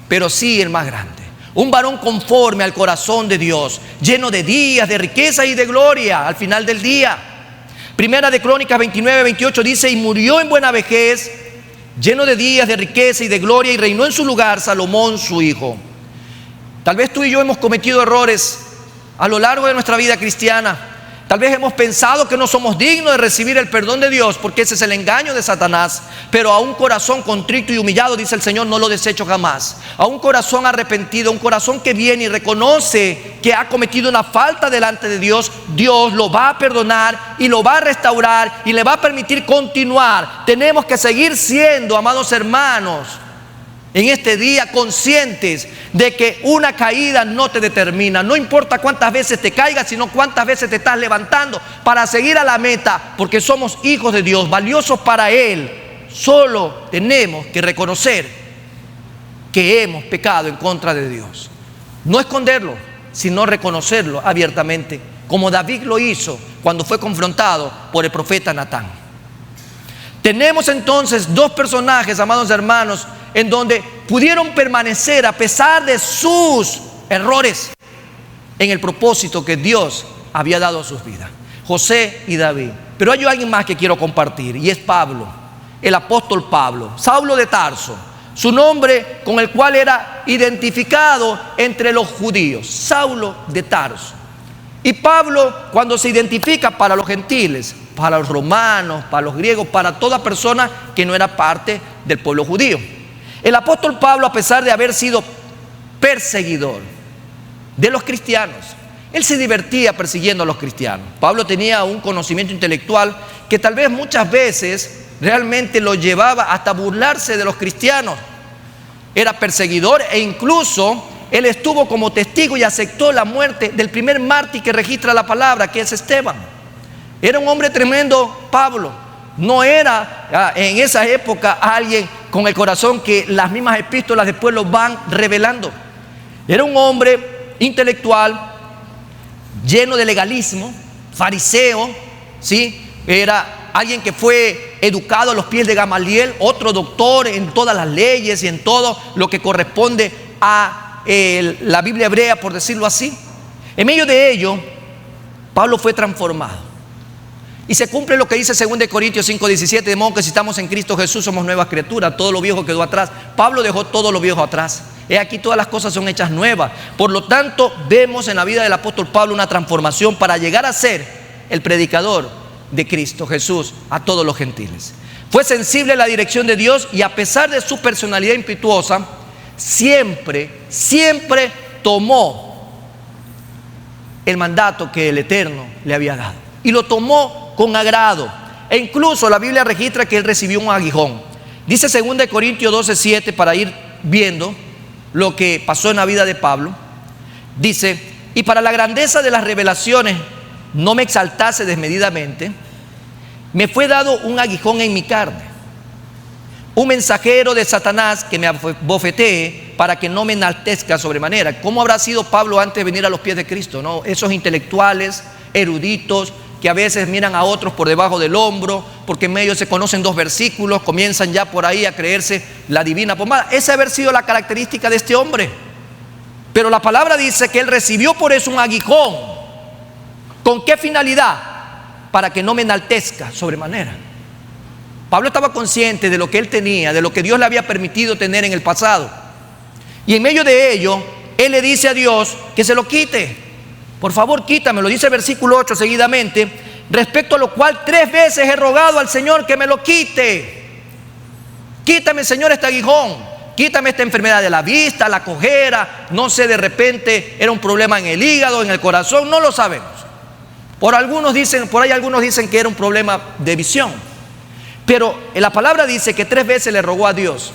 pero sí el más grande. Un varón conforme al corazón de Dios, lleno de días, de riqueza y de gloria al final del día. Primera de Crónicas 29-28 dice: y murió en buena vejez, lleno de días, de riqueza y de gloria, y reinó en su lugar Salomón su hijo. Tal vez tú y yo hemos cometido errores a lo largo de nuestra vida cristiana. Tal vez hemos pensado que no somos dignos de recibir el perdón de Dios, porque ese es el engaño de Satanás. Pero a un corazón contrito y humillado, dice el Señor, no lo desecho jamás. A un corazón arrepentido, un corazón que viene y reconoce que ha cometido una falta delante de Dios, Dios lo va a perdonar y lo va a restaurar y le va a permitir continuar. Tenemos que seguir siendo, amados hermanos, en este día conscientes de que una caída no te determina. No importa cuántas veces te caigas, sino cuántas veces te estás levantando para seguir a la meta, porque somos hijos de Dios, valiosos para Él. Solo tenemos que reconocer que hemos pecado en contra de Dios. No esconderlo, sino reconocerlo abiertamente, como David lo hizo cuando fue confrontado por el profeta Natán. Tenemos entonces dos personajes, amados hermanos, en donde pudieron permanecer a pesar de sus errores en el propósito que Dios había dado a sus vidas: José y David. Pero hay alguien más que quiero compartir, y es Pablo, el apóstol Pablo, Saulo de Tarso, su nombre con el cual era identificado entre los judíos, Saulo de Tarso. Y Pablo, cuando se identifica para los gentiles, para los romanos, para los griegos, para toda persona que no era parte del pueblo judío, el apóstol Pablo, a pesar de haber sido perseguidor de los cristianos, él se divertía persiguiendo a los cristianos. Pablo tenía un conocimiento intelectual que tal vez muchas veces realmente lo llevaba hasta burlarse de los cristianos. Era perseguidor e incluso él estuvo como testigo y aceptó la muerte del primer mártir que registra la palabra, que es Esteban. Era un hombre tremendo, Pablo. No era en esa época alguien con el corazón que las mismas epístolas después lo van revelando. Era un hombre intelectual, lleno de legalismo, fariseo, ¿sí? Era alguien que fue educado a los pies de Gamaliel, otro doctor en todas las leyes y en todo lo que corresponde a la Biblia hebrea, por decirlo así. En medio de ello, Pablo fue transformado. Y se cumple lo que dice 2 Corintios 5:17, de modo que si estamos en Cristo Jesús somos nuevas criaturas, todo lo viejo quedó atrás. Pablo dejó todo lo viejo atrás. He aquí, todas las cosas son hechas nuevas. Por lo tanto, vemos en la vida del apóstol Pablo una transformación para llegar a ser el predicador de Cristo Jesús a todos los gentiles. Fue sensible a la dirección de Dios y, a pesar de su personalidad impetuosa, siempre tomó el mandato que el Eterno le había dado, y lo tomó con agrado. E incluso la Biblia registra que él recibió un aguijón. Dice 2 Corintios 12:7, para ir viendo lo que pasó en la vida de Pablo. Dice: y para la grandeza de las revelaciones no me exaltase desmedidamente, me fue dado un aguijón en mi carne, un mensajero de Satanás que me abofetee para que no me enaltezca sobremanera. ¿Cómo habrá sido Pablo antes de venir a los pies de Cristo, no? Esos intelectuales, eruditos, que a veces miran a otros por debajo del hombro, porque en medio se conocen dos versículos, comienzan ya por ahí a creerse la divina pomada. Esa haber sido la característica de este hombre. Pero la palabra dice que él recibió por eso un aguijón. ¿Con qué finalidad? Para que no me enaltezca sobremanera. Pablo estaba consciente de lo que él tenía, de lo que Dios le había permitido tener en el pasado. Y en medio de ello, él le dice a Dios que se lo quite. Por favor, quítamelo, dice el versículo 8 seguidamente, respecto a lo cual 3 veces he rogado al Señor que me lo quite. Quítame, Señor, este aguijón, quítame esta enfermedad de la vista, la cojera, no sé, de repente era un problema en el hígado, en el corazón, no lo sabemos. Por ahí algunos dicen que era un problema de visión. Pero la palabra dice que 3 veces le rogó a Dios.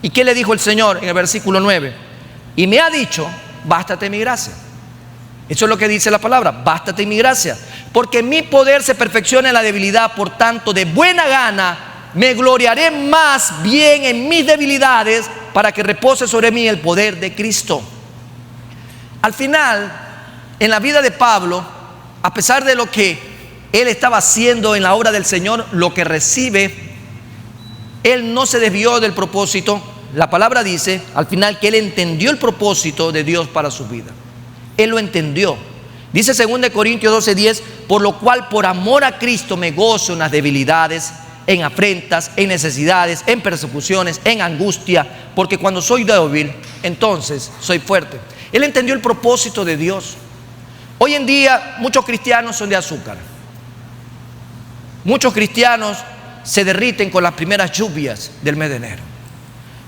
¿Y qué le dijo el Señor en el versículo 9? Y me ha dicho: bástate mi gracia. Eso es lo que dice la palabra: bástate mi gracia, porque mi poder se perfecciona en la debilidad. Por tanto, de buena gana me gloriaré más bien en mis debilidades, para que repose sobre mí el poder de Cristo. Al final, en la vida de Pablo, a pesar de lo que él estaba haciendo en la obra del Señor, lo que recibe, él no se desvió del propósito. La palabra dice al final que él entendió el propósito de Dios para su vida. Él lo entendió. Dice 2 Corintios 12:10, por lo cual por amor a Cristo me gozo en las debilidades, en afrentas, en necesidades, en persecuciones, en angustia, porque cuando soy débil, entonces soy fuerte. Él entendió el propósito de Dios. Hoy en día muchos cristianos son de azúcar. Muchos cristianos se derriten con las primeras lluvias del mes de enero.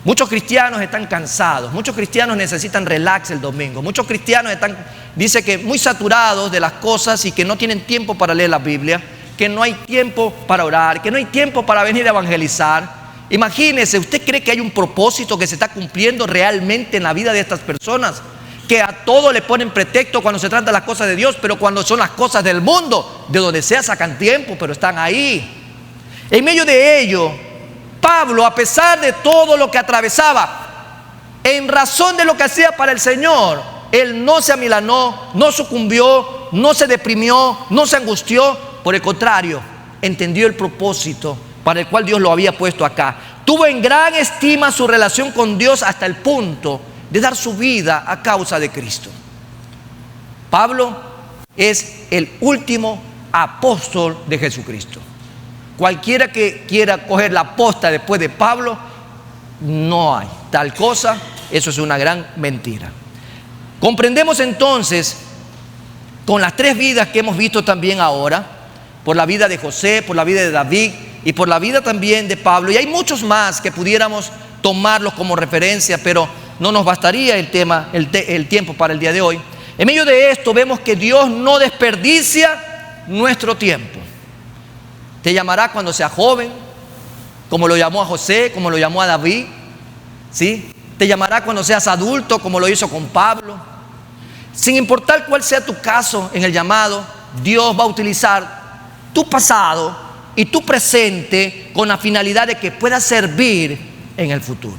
Muchos cristianos están cansados, muchos cristianos necesitan relax el domingo, muchos cristianos están, dice que muy saturados de las cosas y que no tienen tiempo para leer la Biblia, que no hay tiempo para orar, que no hay tiempo para venir a evangelizar. Imagínese, ¿usted cree que hay un propósito que se está cumpliendo realmente en la vida de estas personas? Que a todo le ponen pretexto cuando se trata de las cosas de Dios, pero cuando son las cosas del mundo, de donde sea sacan tiempo, pero están ahí. En medio de ello, Pablo, a pesar de todo lo que atravesaba, en razón de lo que hacía para el Señor, él no se amilanó, no sucumbió, no se deprimió, no se angustió. Por el contrario, entendió el propósito para el cual Dios lo había puesto acá. Tuvo en gran estima su relación con Dios hasta el punto de dar su vida a causa de Cristo. Pablo es el último apóstol de Jesucristo. Cualquiera que quiera coger la posta después de Pablo, no hay tal cosa. Eso es una gran mentira. Comprendemos entonces, con las tres vidas que hemos visto también ahora, por la vida de José, por la vida de David y por la vida también de Pablo, y hay muchos más que pudiéramos tomarlos como referencia, pero no nos bastaría el tiempo para el día de hoy. En medio de esto vemos que Dios no desperdicia nuestro tiempo. Te llamará cuando seas joven, como lo llamó a José, como lo llamó a David, ¿sí? Te llamará cuando seas adulto, como lo hizo con Pablo. Sin importar cuál sea tu caso en el llamado, Dios va a utilizar tu pasado y tu presente con la finalidad de que puedas servir en el futuro.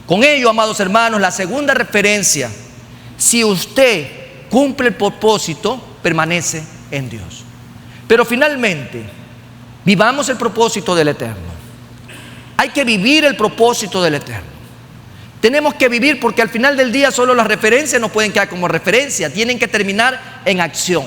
Con ello, amados hermanos, la segunda referencia: si usted cumple el propósito, permanece en Dios. Pero finalmente, vivamos el propósito del Eterno. Hay que vivir el propósito del Eterno. Tenemos que vivir, porque al final del día solo las referencias no pueden quedar como referencia, tienen que terminar en acción.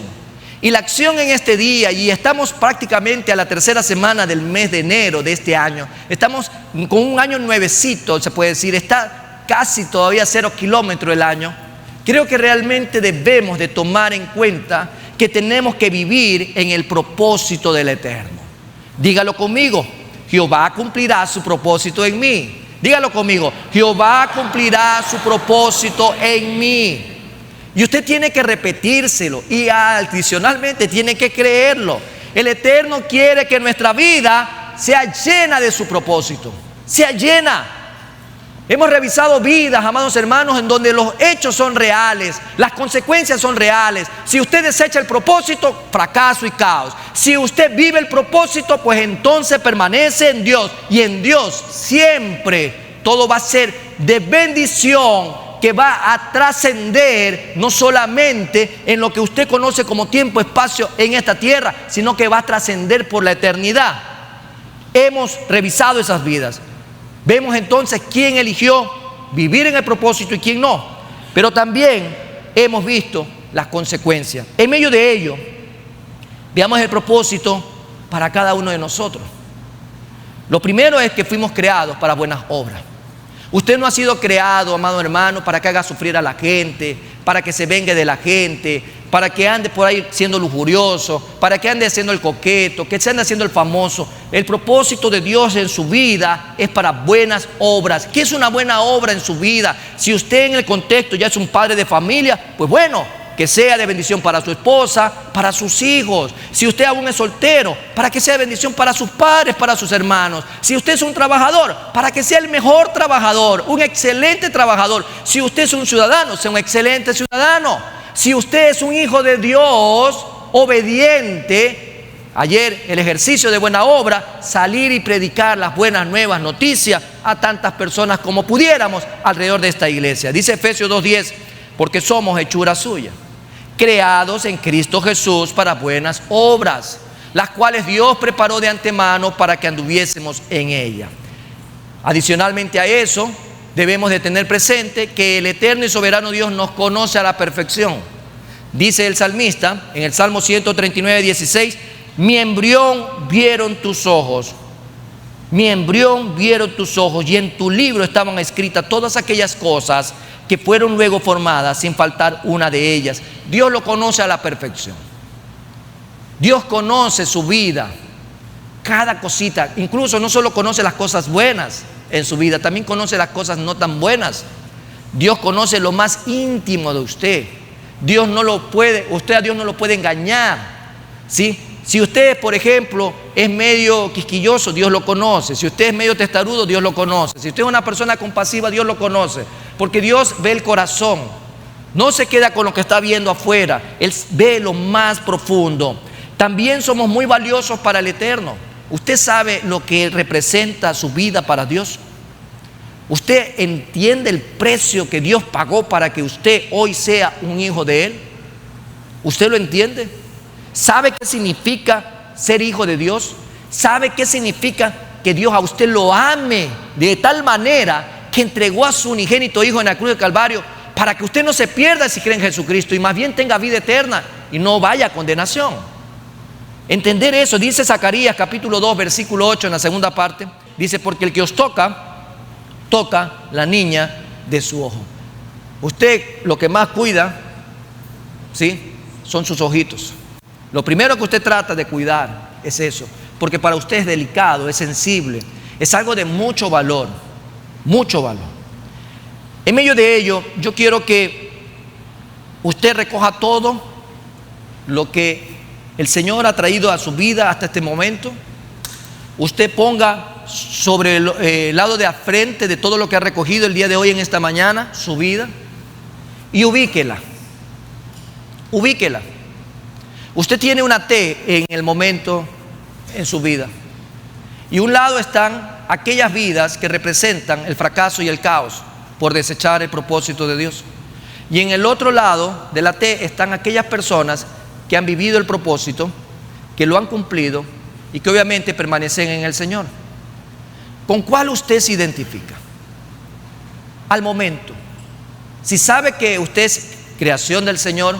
Y la acción en este día, y estamos prácticamente a la tercera semana del mes de enero de este año, estamos con un año nuevecito, se puede decir, está casi todavía 0 kilómetros el año. Creo que realmente debemos de tomar en cuenta que tenemos que vivir en el propósito del Eterno. Dígalo conmigo: Jehová cumplirá su propósito en mí. Dígalo conmigo: Jehová cumplirá su propósito en mí. Y usted tiene que repetírselo y adicionalmente tiene que creerlo. El Eterno quiere que nuestra vida sea llena de su propósito, sea llena. Hemos revisado vidas, amados hermanos, en donde los hechos son reales, las consecuencias son reales. Si usted desecha el propósito, fracaso y caos. Si usted vive el propósito, pues entonces permanece en Dios. Y en Dios siempre todo va a ser de bendición, que va a trascender no solamente en lo que usted conoce como tiempo, espacio en esta tierra, sino que va a trascender por la eternidad. Hemos revisado esas vidas. Vemos entonces quién eligió vivir en el propósito y quién no. Pero también hemos visto las consecuencias. En medio de ello, veamos el propósito para cada uno de nosotros. Lo primero es que fuimos creados para buenas obras. Usted no ha sido creado, amado hermano, para que haga sufrir a la gente, para que se vengue de la gente, para que ande por ahí siendo lujurioso, para que ande haciendo el coqueto, que se ande haciendo el famoso. El propósito de Dios en su vida es para buenas obras. ¿Qué es una buena obra en su vida? Si usted en el contexto ya es un padre de familia, pues bueno, que sea de bendición para su esposa, para sus hijos. Si usted aún es soltero, para que sea de bendición para sus padres, para sus hermanos. Si usted es un trabajador, para que sea el mejor trabajador, un excelente trabajador. Si usted es un ciudadano, sea un excelente ciudadano. Si usted es un hijo de Dios, obediente, ayer el ejercicio de buena obra, salir y predicar las buenas nuevas noticias a tantas personas como pudiéramos alrededor de esta iglesia. Dice Efesios 2:10, porque somos hechura suya, creados en Cristo Jesús para buenas obras, las cuales Dios preparó de antemano para que anduviésemos en ella. Adicionalmente a eso, debemos de tener presente que el eterno y soberano Dios nos conoce a la perfección. Dice el salmista en el Salmo 139, 16: mi embrión vieron tus ojos, mi embrión vieron tus ojos, y en tu libro estaban escritas todas aquellas cosas que fueron luego formadas, sin faltar una de ellas. Dios lo conoce a la perfección. Dios conoce su vida, cada cosita. Incluso no solo conoce las cosas buenas en su vida, también conoce las cosas no tan buenas. Dios conoce lo más íntimo de usted. Dios no lo puede, usted a Dios no lo puede engañar, ¿sí? Si usted, por ejemplo, es medio quisquilloso, Dios lo conoce. Si usted es medio testarudo, Dios lo conoce. Si usted es una persona compasiva, Dios lo conoce. Porque Dios ve el corazón. No se queda con lo que está viendo afuera. Él ve lo más profundo. También somos muy valiosos para el Eterno. ¿Usted sabe lo que representa su vida para Dios? ¿Usted entiende el precio que Dios pagó para que usted hoy sea un hijo de Él? ¿Usted lo entiende? ¿Sabe qué significa ser hijo de Dios? ¿Sabe qué significa que Dios a usted lo ame de tal manera que entregó a su unigénito Hijo en la cruz del Calvario para que usted no se pierda si cree en Jesucristo y más bien tenga vida eterna y no vaya a condenación? Entender eso, dice Zacarías capítulo 2 versículo 8 en la segunda parte, dice: porque el que os toca, toca la niña de su ojo. Usted lo que más cuida, ¿sí?, son sus ojitos. Lo primero que usted trata de cuidar es eso, porque para usted es delicado, es sensible, es algo de mucho valor, mucho valor. En medio de ello, yo quiero que usted recoja todo lo que el Señor ha traído a su vida hasta este momento. Usted ponga sobre el lado de frente de todo lo que ha recogido el día de hoy, en esta mañana, su vida, y ubíquela. Ubíquela. Usted tiene una T en el momento en su vida, y un lado están aquellas vidas que representan el fracaso y el caos por desechar el propósito de Dios, y en el otro lado de la T están aquellas personas que han vivido el propósito, que lo han cumplido y que obviamente permanecen en el Señor. ¿Con cuál usted se identifica? Al momento, si sabe que usted es creación del Señor,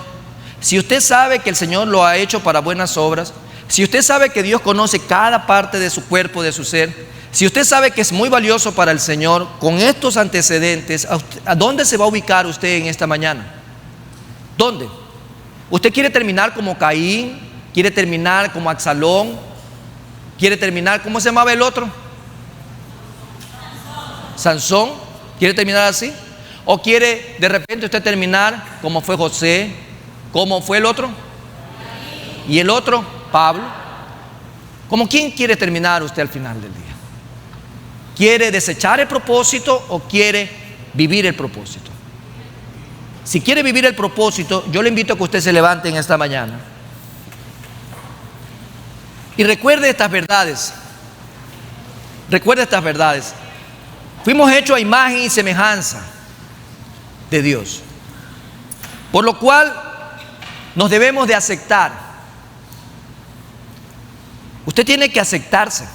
si usted sabe que el Señor lo ha hecho para buenas obras, si usted sabe que Dios conoce cada parte de su cuerpo, de su ser, si usted sabe que es muy valioso para el Señor, con estos antecedentes, ¿a dónde se va a ubicar usted en esta mañana? ¿Dónde? ¿Usted quiere terminar como Caín? ¿Quiere terminar como Absalón? ¿Quiere terminar, cómo se llamaba el otro? Sansón. ¿Quiere terminar así? ¿O quiere de repente usted terminar como fue José? ¿Cómo fue el otro? ¿Y el otro? Pablo. ¿Cómo quién quiere terminar usted al final del día? ¿Quiere desechar el propósito o quiere vivir el propósito? Si quiere vivir el propósito, yo le invito a que usted se levante en esta mañana y recuerde estas verdades. Recuerde estas verdades. Fuimos hechos a imagen y semejanza de Dios, por lo cual nos debemos de aceptar. Usted tiene que aceptarse.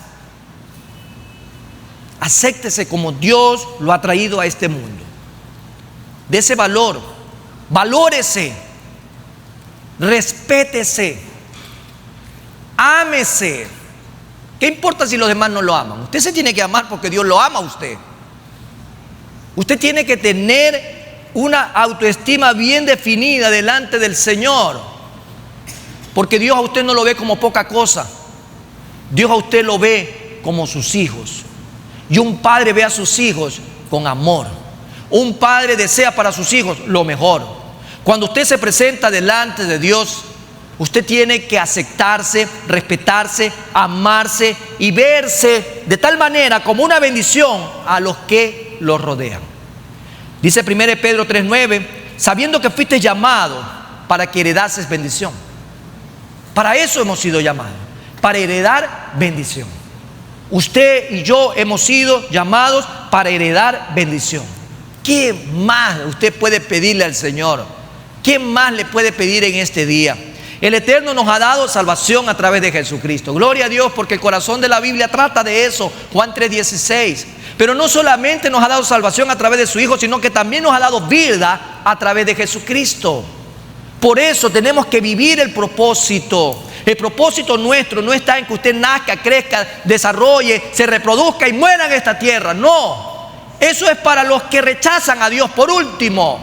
Acéptese como Dios lo ha traído a este mundo. De ese valor, valórese, respétese, ámese. ¿Qué importa si los demás no lo aman? Usted se tiene que amar porque Dios lo ama a usted. Usted tiene que tener una autoestima bien definida delante del Señor, porque Dios a usted no lo ve como poca cosa. Dios a usted lo ve como sus hijos, y un padre ve a sus hijos con amor. Un padre desea para sus hijos lo mejor. Cuando usted se presenta delante de Dios, usted tiene que aceptarse, respetarse, amarse y verse de tal manera como una bendición a los que lo rodean. Dice 1 Pedro 3:9, sabiendo que fuiste llamado para que heredases bendición. Para eso hemos sido llamados, para heredar bendición. Usted y yo hemos sido llamados para heredar bendición. ¿qué más usted puede pedirle al Señor? ¿Qué más le puede pedir en este día? El Eterno nos ha dado salvación a través de Jesucristo. Gloria a Dios, porque el corazón de la Biblia trata de eso. Juan 3:16. Pero no solamente nos ha dado salvación a través de su Hijo, sino que también nos ha dado vida a través de Jesucristo. Por eso tenemos que vivir el propósito. El propósito nuestro no está en que usted nazca, crezca, desarrolle, se reproduzca y muera en esta tierra. No, eso es para los que rechazan a Dios por último.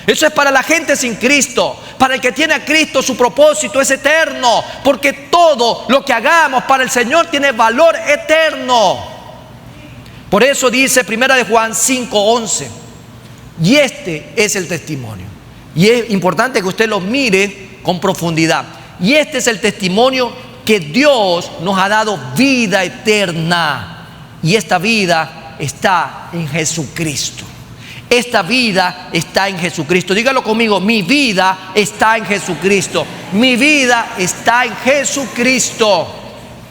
Eso es para la gente sin Cristo. Para el que tiene a Cristo, su propósito es eterno, porque todo lo que hagamos para el Señor tiene valor eterno. Por eso dice 1 de Juan 5:11, y este es el testimonio. Y es importante que usted lo mire con profundidad. Y este es el testimonio, que Dios nos ha dado vida eterna. Y esta vida está en Jesucristo. Esta vida está en Jesucristo. Dígalo conmigo: mi vida está en Jesucristo. Mi vida está en Jesucristo.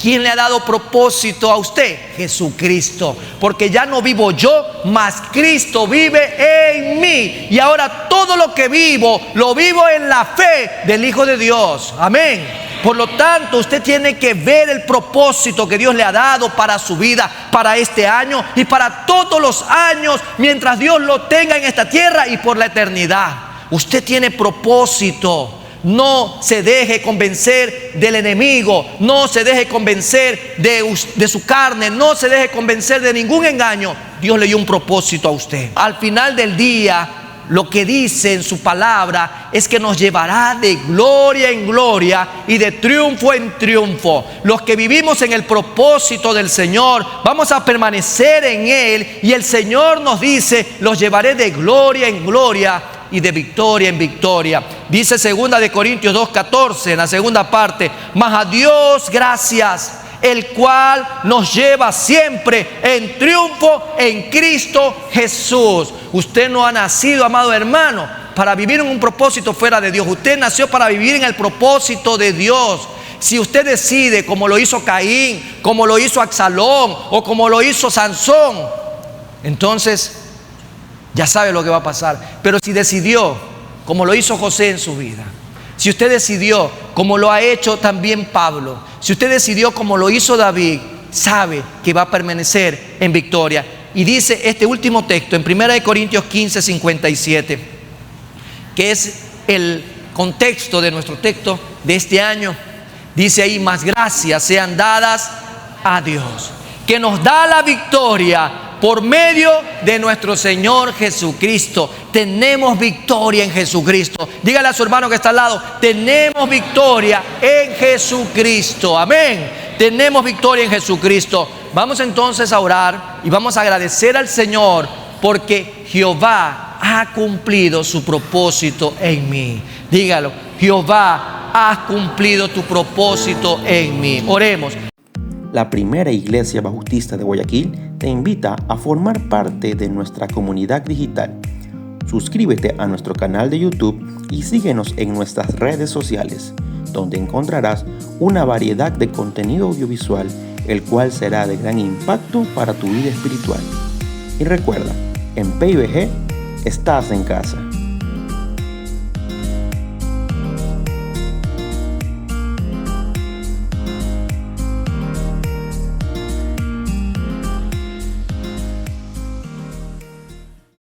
¿Quién le ha dado propósito a usted? Jesucristo. Porque ya no vivo yo, mas Cristo vive en mí. Y ahora todo lo que vivo, lo vivo en la fe del Hijo de Dios. Amén. Por lo tanto, usted tiene que ver el propósito que Dios le ha dado para su vida, para este año y para todos los años, mientras Dios lo tenga en esta tierra y por la eternidad. Usted tiene propósito. No se deje convencer del enemigo, no se deje convencer de su carne, no se deje convencer de ningún engaño. Dios le dio un propósito a usted. Al final del día, lo que dice en su palabra es que nos llevará de gloria en gloria y de triunfo en triunfo. Los que vivimos en el propósito del Señor, vamos a permanecer en Él, y el Señor nos dice: los llevaré de gloria en gloria y de victoria en victoria. Dice 2 de Corintios 2:14, en la segunda parte: mas a Dios gracias, el cual nos lleva siempre en triunfo en Cristo Jesús. Usted no ha nacido, amado hermano, para vivir en un propósito fuera de Dios. Usted nació para vivir en el propósito de Dios. Si usted decide, como lo hizo Caín, como lo hizo Absalón o como lo hizo Sansón, entonces ya sabe lo que va a pasar. Pero si decidió, como lo hizo José en su vida, si usted decidió, como lo ha hecho también Pablo, si usted decidió, como lo hizo David, sabe que va a permanecer en victoria. Y dice este último texto en 1 de Corintios 15:57, que es el contexto de nuestro texto de este año. Dice ahí: más gracias sean dadas a Dios, que nos da la victoria por medio de nuestro Señor Jesucristo. Tenemos victoria en Jesucristo. Dígale a su hermano que está al lado: tenemos victoria en Jesucristo. Amén. Tenemos victoria en Jesucristo. Vamos entonces a orar y vamos a agradecer al Señor, porque Jehová ha cumplido su propósito en mí. Dígalo: Jehová ha cumplido tu propósito en mí. Oremos. La Primera Iglesia Bautista de Guayaquil te invita a formar parte de nuestra comunidad digital. Suscríbete a nuestro canal de YouTube y síguenos en nuestras redes sociales, donde encontrarás una variedad de contenido audiovisual, el cual será de gran impacto para tu vida espiritual. Y recuerda, en PIBG estás en casa.